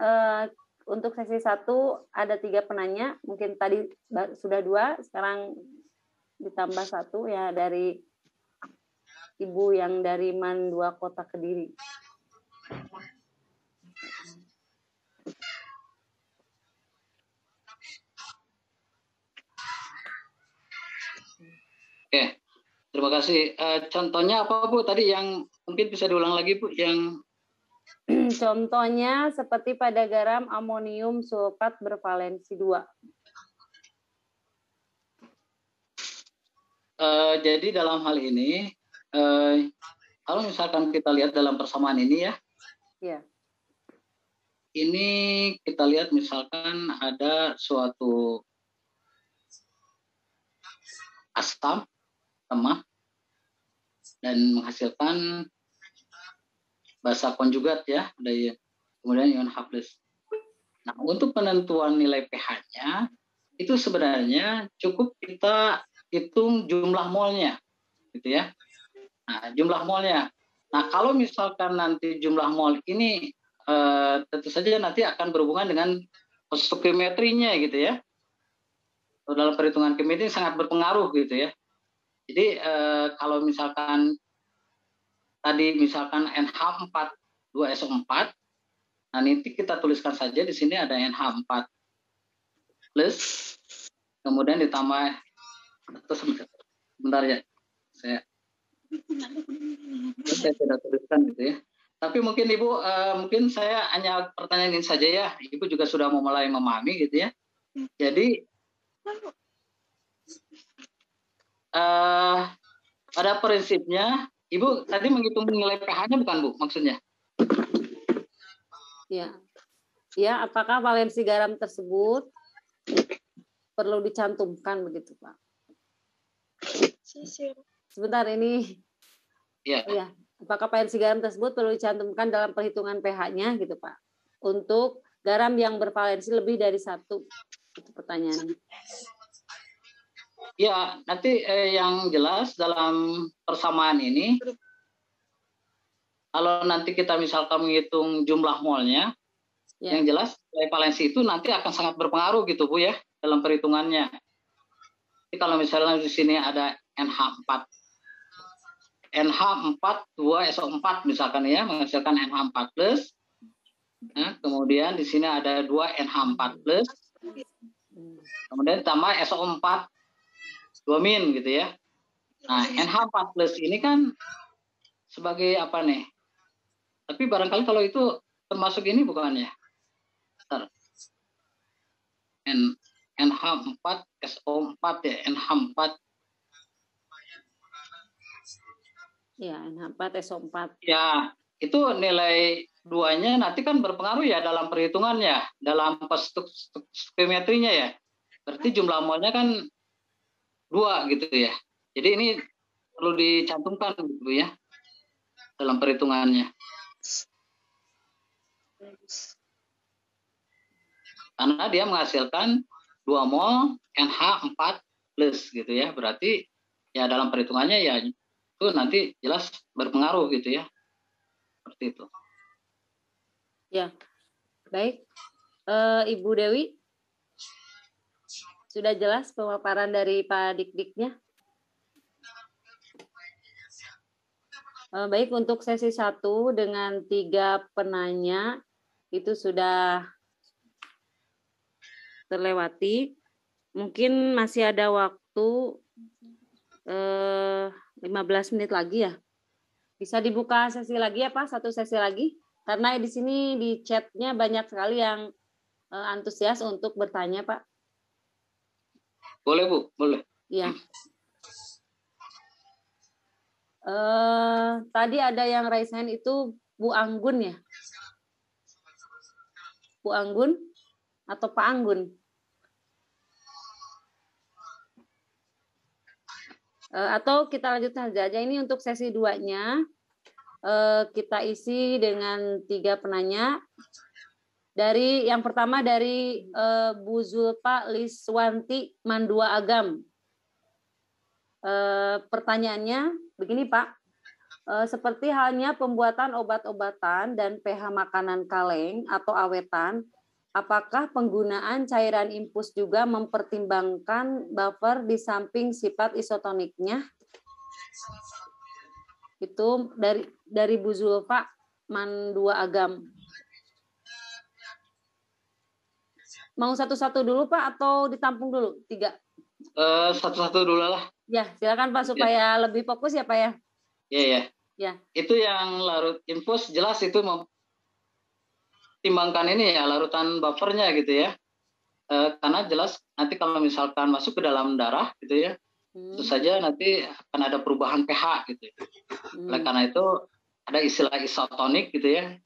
Speaker 5: untuk sesi 1 ada 3 penanya, mungkin tadi sudah 2, sekarang ditambah 1 ya dari Ibu yang dari Mandua Kota Kediri.
Speaker 4: Oke, terima kasih. Contohnya apa Bu tadi yang mungkin bisa diulang lagi Bu yang
Speaker 5: contohnya seperti pada garam amonium sulfat bervalensi 2.
Speaker 4: Jadi dalam hal ini kalau misalkan kita lihat dalam persamaan ini ya.
Speaker 5: Ya.
Speaker 4: Ini kita lihat misalkan ada suatu asam lemah dan menghasilkan basa konjugat ya, kemudian ion H+. Nah, untuk penentuan nilai pH-nya itu sebenarnya cukup kita hitung jumlah molnya, gitu ya. Nah, jumlah molnya. Nah, kalau misalkan nanti jumlah mol ini tentu saja nanti akan berhubungan dengan stoikiometrinya, gitu ya. Dalam perhitungan kimia ini sangat berpengaruh, gitu ya. Jadi kalau misalkan tadi misalkan NH4 2SO4, nah nanti kita tuliskan saja di sini ada NH4 plus, kemudian ditambah atau sebentar ya, saya tidak tuliskan gitu ya. Tapi mungkin Ibu, mungkin saya hanya pertanyaan ini saja ya. Ibu juga sudah mulai memahami gitu ya. Jadi pada prinsipnya Ibu tadi menghitung nilai pH-nya bukan Bu maksudnya?
Speaker 5: Ya. Ya, apakah valensi garam tersebut perlu dicantumkan begitu, Pak? Sebentar ini.
Speaker 4: Ya.
Speaker 5: Ya. Apakah valensi garam tersebut perlu dicantumkan dalam perhitungan pH-nya gitu, Pak? Untuk garam yang bervalensi lebih dari 1. Itu pertanyaannya.
Speaker 4: Ya, nanti yang jelas dalam persamaan ini, kalau nanti kita misalkan menghitung jumlah molnya, ya, yang jelas nilai valensi itu nanti akan sangat berpengaruh gitu Bu ya, dalam perhitungannya. Jadi kalau misalnya di sini ada NH4 2SO4 misalkan ya, menghasilkan NH4+. Nah, kemudian di sini ada 2 NH4+. Kemudian tambah SO4 2- gitu ya. Nah, NH4+ ini kan sebagai apa nih? Tapi barangkali kalau itu termasuk ini bukan ya? NH4 SO4 ya, NH4.
Speaker 5: Ya, NH4 SO4.
Speaker 4: Ya, itu nilai 2-nya nanti kan berpengaruh ya dalam perhitungannya, dalam stoichiometrinya ya. Berarti jumlah molnya kan 2 gitu ya. Jadi ini perlu dicantumkan gitu ya dalam perhitungannya. Karena dia menghasilkan 2 mol NH4+ gitu ya. Berarti ya dalam perhitungannya ya itu nanti jelas berpengaruh gitu ya. Seperti itu.
Speaker 5: Ya, baik. Ibu Dewi, sudah jelas pemaparan dari Pak Dik-Diknya? Baik, untuk sesi 1 dengan 3 penanya itu sudah terlewati. Mungkin masih ada waktu 15 menit lagi ya. Bisa dibuka sesi lagi ya Pak, satu sesi lagi? Karena di sini di chatnya banyak sekali yang antusias untuk bertanya Pak.
Speaker 4: Boleh Bu, boleh.
Speaker 5: Iya. Tadi ada yang raise hand itu Bu Anggun ya? Bu Anggun atau Pak Anggun? Atau kita lanjut saja. Ini untuk sesi 2-nya kita isi dengan 3 penanya. Dari yang pertama dari Bu Zulfa Liswanti Mandua Agam. Pertanyaannya begini Pak, seperti halnya pembuatan obat-obatan dan pH makanan kaleng atau awetan, apakah penggunaan cairan infus juga mempertimbangkan buffer di samping sifat isotoniknya? Itu dari Bu Zulfa Mandua Agam. Mau satu-satu dulu Pak atau ditampung dulu? 3?
Speaker 4: Satu-satu dulu lah.
Speaker 5: Ya, silakan Pak supaya lebih fokus ya Pak ya.
Speaker 4: Iya ya.
Speaker 5: Ya.
Speaker 4: Itu yang larut infus jelas itu mempertimbangkan ini ya larutan buffernya gitu ya. Karena jelas nanti kalau misalkan masuk ke dalam darah gitu ya, tentu saja nanti akan ada perubahan pH gitu. Oleh karena itu ada istilah isotonik gitu ya.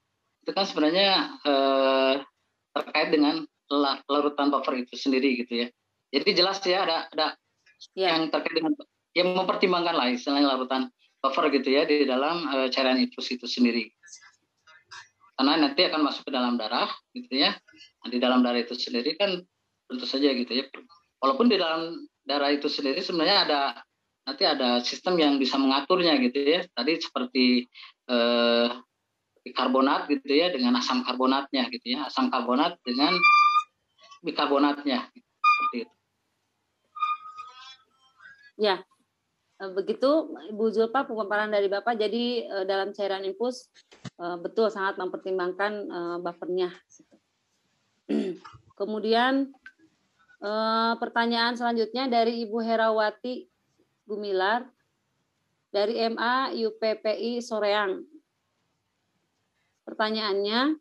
Speaker 4: Itu kan sebenarnya terkait dengan larutan buffer itu sendiri gitu ya. Jadi jelas ya ada yang terkait dengan yang mempertimbangkan lah istilahnya larutan buffer gitu ya di dalam cairan infus itu sendiri. Karena nanti akan masuk ke dalam darah gitu ya. Nah, di dalam darah itu sendiri kan tentu saja gitu ya. Walaupun di dalam darah itu sendiri sebenarnya nanti ada sistem yang bisa mengaturnya gitu ya. Tadi seperti bikarbonat gitu ya dengan asam karbonatnya gitu ya. Asam karbonat dengan bikarbonatnya seperti itu. Ya, begitu Ibu Zulfa pemaparan dari Bapak. Jadi dalam cairan infus betul sangat mempertimbangkan buffernya. Kemudian pertanyaan selanjutnya dari Ibu Herawati Gumilar dari MA UPPI Soreang. Pertanyaannya,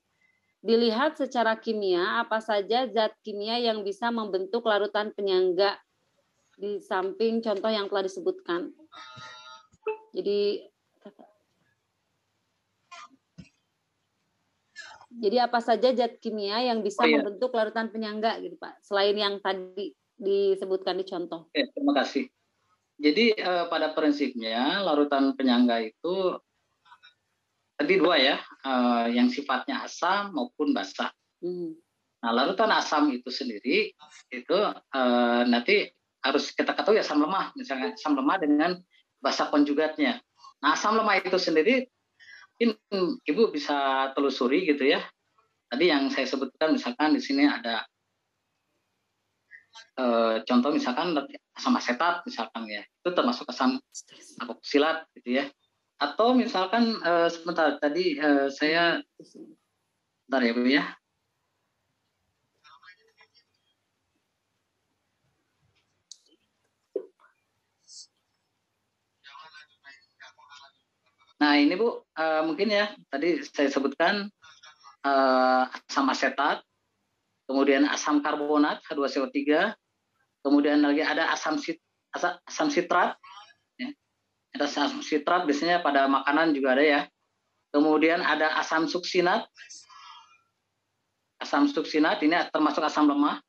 Speaker 4: dilihat secara kimia apa saja zat kimia yang bisa membentuk larutan penyangga di samping contoh yang telah disebutkan. Jadi apa saja zat kimia yang bisa membentuk larutan penyangga gitu Pak, selain yang tadi disebutkan di contoh. Terima kasih. Jadi pada prinsipnya larutan penyangga itu tadi 2 ya, yang sifatnya asam maupun basa. Nah, larutan asam itu sendiri itu nanti harus kita ketahui asam lemah, misalnya asam lemah dengan basa konjugatnya. Nah, asam lemah itu sendiri Ibu bisa telusuri gitu ya. Tadi yang saya sebutkan misalkan di sini ada contoh misalkan asam asetat misalkan ya, itu termasuk asam karboksilat gitu ya. Atau misalkan sebentar tadi saya bentar ya Bu ya. Nah ini Bu, mungkin ya tadi saya sebutkan asam asetat, kemudian asam karbonat H2CO3, kemudian lagi ada asam sitrat, ya. Ada asam sitrat biasanya pada makanan juga ada ya. Kemudian ada asam suksinat. Asam suksinat ini termasuk asam lemah.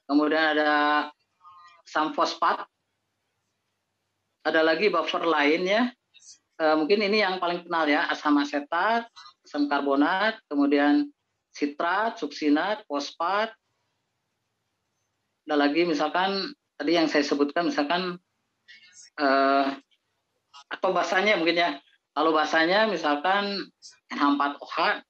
Speaker 4: Kemudian ada asam fosfat. Ada lagi buffer lainnya. Mungkin ini yang paling kenal ya, asam asetat, asam karbonat, kemudian sitrat, suksinat, fosfat. Ada lagi misalkan tadi yang saya sebutkan misalkan atau basanya mungkin ya. Kalau basanya misalkan NH4OH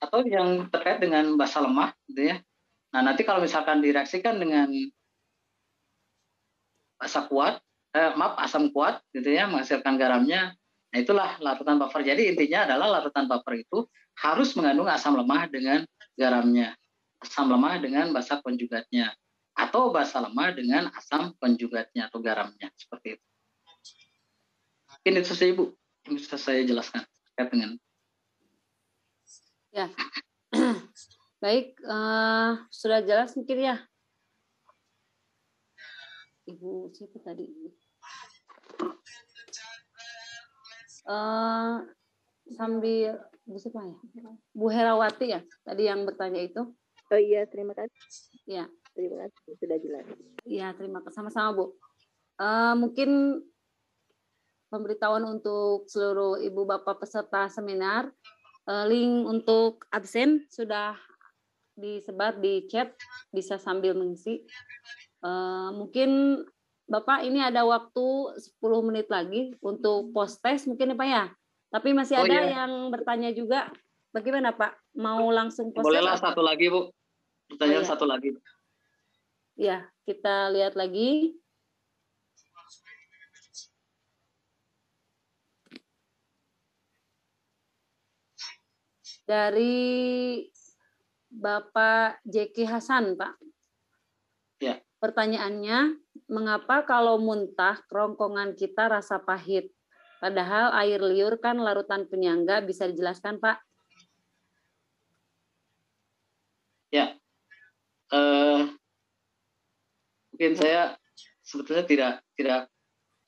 Speaker 4: atau yang terkait dengan basa lemah gitu ya. Nah, nanti kalau misalkan direaksikan dengan asam kuat gitu ya, menghasilkan garamnya. Nah, itulah larutan buffer. Jadi intinya adalah larutan buffer itu harus mengandung asam lemah dengan garamnya. Asam lemah dengan basa konjugatnya. Atau basa lemah dengan asam konjugatnya atau garamnya. Seperti itu. Mungkin itu saja Ibu yang bisa saya jelaskan terkait dengan.
Speaker 5: Ya, baik, sudah jelas mungkin ya. Ibu siapa tadi? Sambil Bu siapa ya? Bu Herawati ya, tadi yang bertanya itu.
Speaker 9: Oh iya, terima kasih.
Speaker 5: Ya,
Speaker 9: terima kasih sudah jelas.
Speaker 5: Iya, terima kasih sama-sama Bu. Mungkin pemberitahuan untuk seluruh ibu bapak peserta seminar, link untuk absen sudah disebar di chat, bisa sambil mengisi. Mungkin Bapak ini ada waktu 10 menit lagi untuk post test mungkin ya Pak ya. Tapi masih ada yang bertanya juga. Bagaimana Pak? Mau langsung post test?
Speaker 4: Bolehlah satu lagi Bu. Pertanyaan satu lagi.
Speaker 5: Ya, kita lihat lagi. Dari Bapak Jeki Hasan, Pak.
Speaker 4: Ya.
Speaker 5: Pertanyaannya, mengapa kalau muntah kerongkongan kita rasa pahit? Padahal air liur kan larutan penyangga, bisa dijelaskan, Pak?
Speaker 4: Ya. Mungkin saya sebetulnya tidak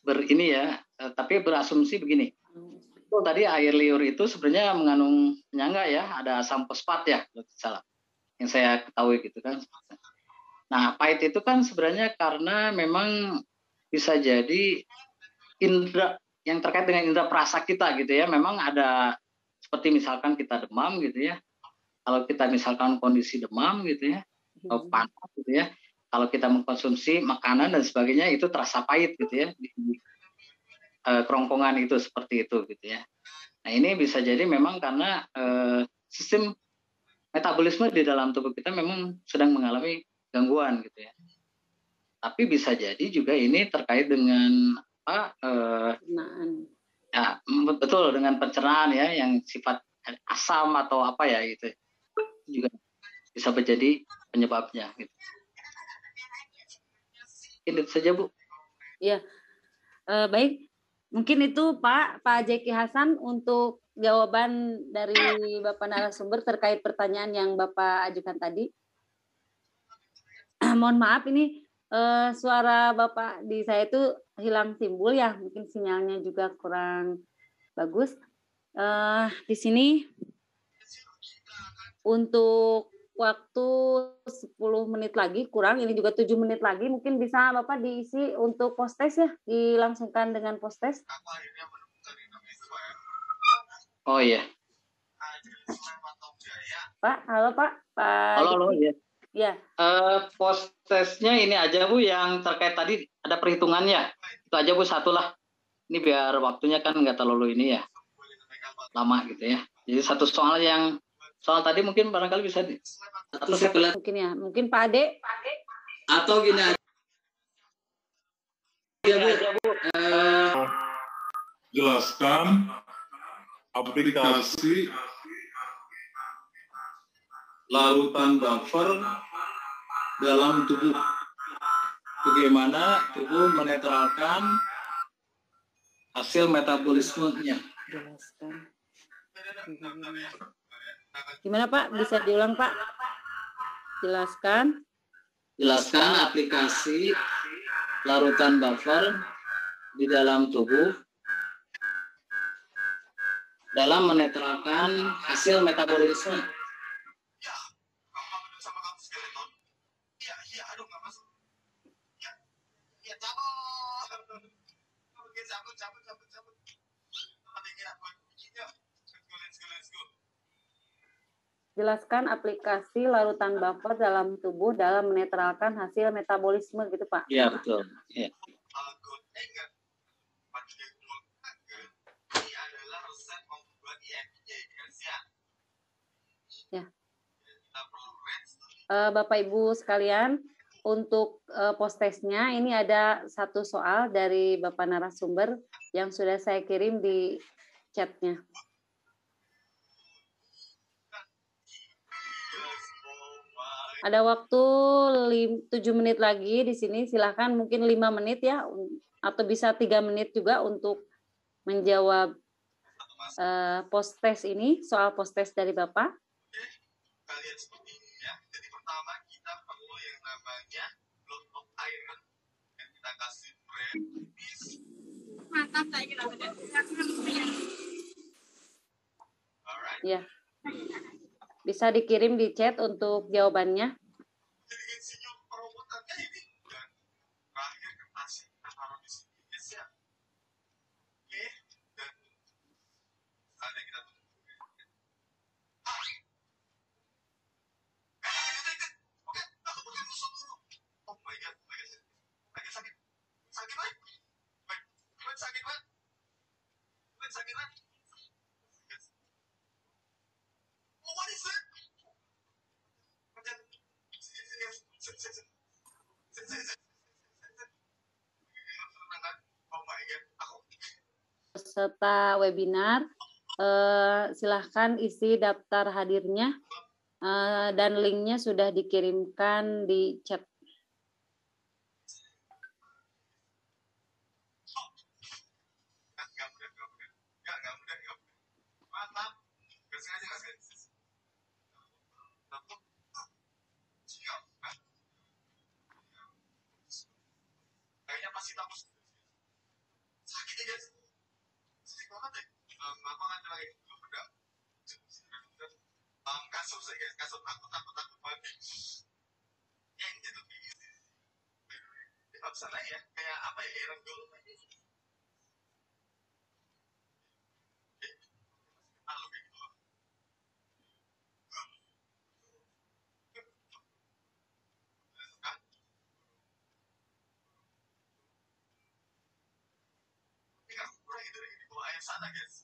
Speaker 4: berini ya, tapi berasumsi begini. Tadi air liur itu sebenarnya mengandung penyangga ya, ada asam fosfat ya, kalau tidak salah. Yang saya ketahui gitu kan. Nah, pahit itu kan sebenarnya karena memang bisa jadi indera yang terkait dengan indera perasa kita gitu ya. Memang ada seperti misalkan kita demam gitu ya. Kalau kita misalkan kondisi demam gitu ya, atau panas gitu ya. Kalau kita mengkonsumsi makanan dan sebagainya itu terasa pahit gitu ya. Kerongkongan itu seperti itu gitu ya. Nah ini bisa jadi memang karena sistem metabolisme di dalam tubuh kita memang sedang mengalami gangguan gitu ya. Tapi bisa jadi juga ini terkait dengan ya betul dengan pencernaan ya yang sifat asam atau apa ya gitu juga bisa menjadi penyebabnya. Gitu. Ini saja Bu.
Speaker 5: Ya baik. Mungkin itu Pak Jeki Hasan untuk jawaban dari Bapak narasumber terkait pertanyaan yang Bapak ajukan tadi. Mohon maaf ini suara Bapak di saya itu hilang timbul ya, mungkin sinyalnya juga kurang bagus. Di sini untuk waktu 10 menit lagi kurang, ini juga 7 menit lagi, mungkin bisa Bapak diisi untuk post test ya, dilangsungkan dengan post test.
Speaker 4: Oh iya.
Speaker 5: Pak, halo Pak.
Speaker 4: Halo ya.
Speaker 5: Ya.
Speaker 4: Post testnya ini aja Bu yang terkait tadi ada perhitungannya. Itu aja Bu satu lah. Ini biar waktunya kan nggak terlalu ini ya lama gitu ya. Jadi satu soal yang soal tadi mungkin barangkali bisa
Speaker 8: atau sebelah
Speaker 5: Mungkin ya, mungkin Pak Ade.
Speaker 8: atau gini aja Bu.
Speaker 10: Jelaskan aplikasi larutan buffer dalam tubuh. Bagaimana tubuh menetralkan hasil metabolismenya.
Speaker 5: Jelaskan. Gimana Pak? Bisa diulang Pak? Jelaskan.
Speaker 8: Jelaskan aplikasi larutan buffer di dalam tubuh dalam menetralkan hasil metabolisme.
Speaker 5: Jelaskan aplikasi larutan buffer dalam tubuh dalam menetralkan hasil metabolisme gitu Pak.
Speaker 8: Iya betul. Ya.
Speaker 5: Ya. Bapak Ibu sekalian, untuk post-testnya ini ada satu soal dari Bapak narasumber yang sudah saya kirim di chatnya. Ada waktu 7 menit lagi di sini, silahkan mungkin 5 menit ya, atau bisa 3 menit juga untuk menjawab post-test ini, soal post-test dari Bapak.
Speaker 11: Kalian seperti ini ya. Jadi pertama kita perlu yang namanya block of iron yang kita kasih premis.
Speaker 3: Mantap saya kira.
Speaker 11: Alright.
Speaker 5: Ya. Bisa dikirim di chat untuk jawabannya.
Speaker 11: Jadi insinyur perobotannya ini dan terakhir kertas kita taruh di sini guys ya. Oke. Dan ada kita tutup. Oke, aku pakai musuh dulu. Oh my god, lagi sakit. Sakit lagi. Baik, sakit banget. Sakit banget. Oh, what is that? Oh my god, aku
Speaker 5: Peserta webinar, silahkan isi daftar hadirnya dan linknya sudah dikirimkan di chat.
Speaker 11: Gak mudah. Mantap. Gak sengaja. Kayaknya pasti takut. Sakit ya guys. Sakit banget deh. Bapak kan lagi bedak. Kasut saya guys, kasut takut banget. Yang jatuh pingin. Tidak sana ya, kayak apa ya, kayak renggol. Lalu kayak gitu. Ini kan kurang gitu deh, di bawah air sana guys.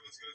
Speaker 11: Let's go.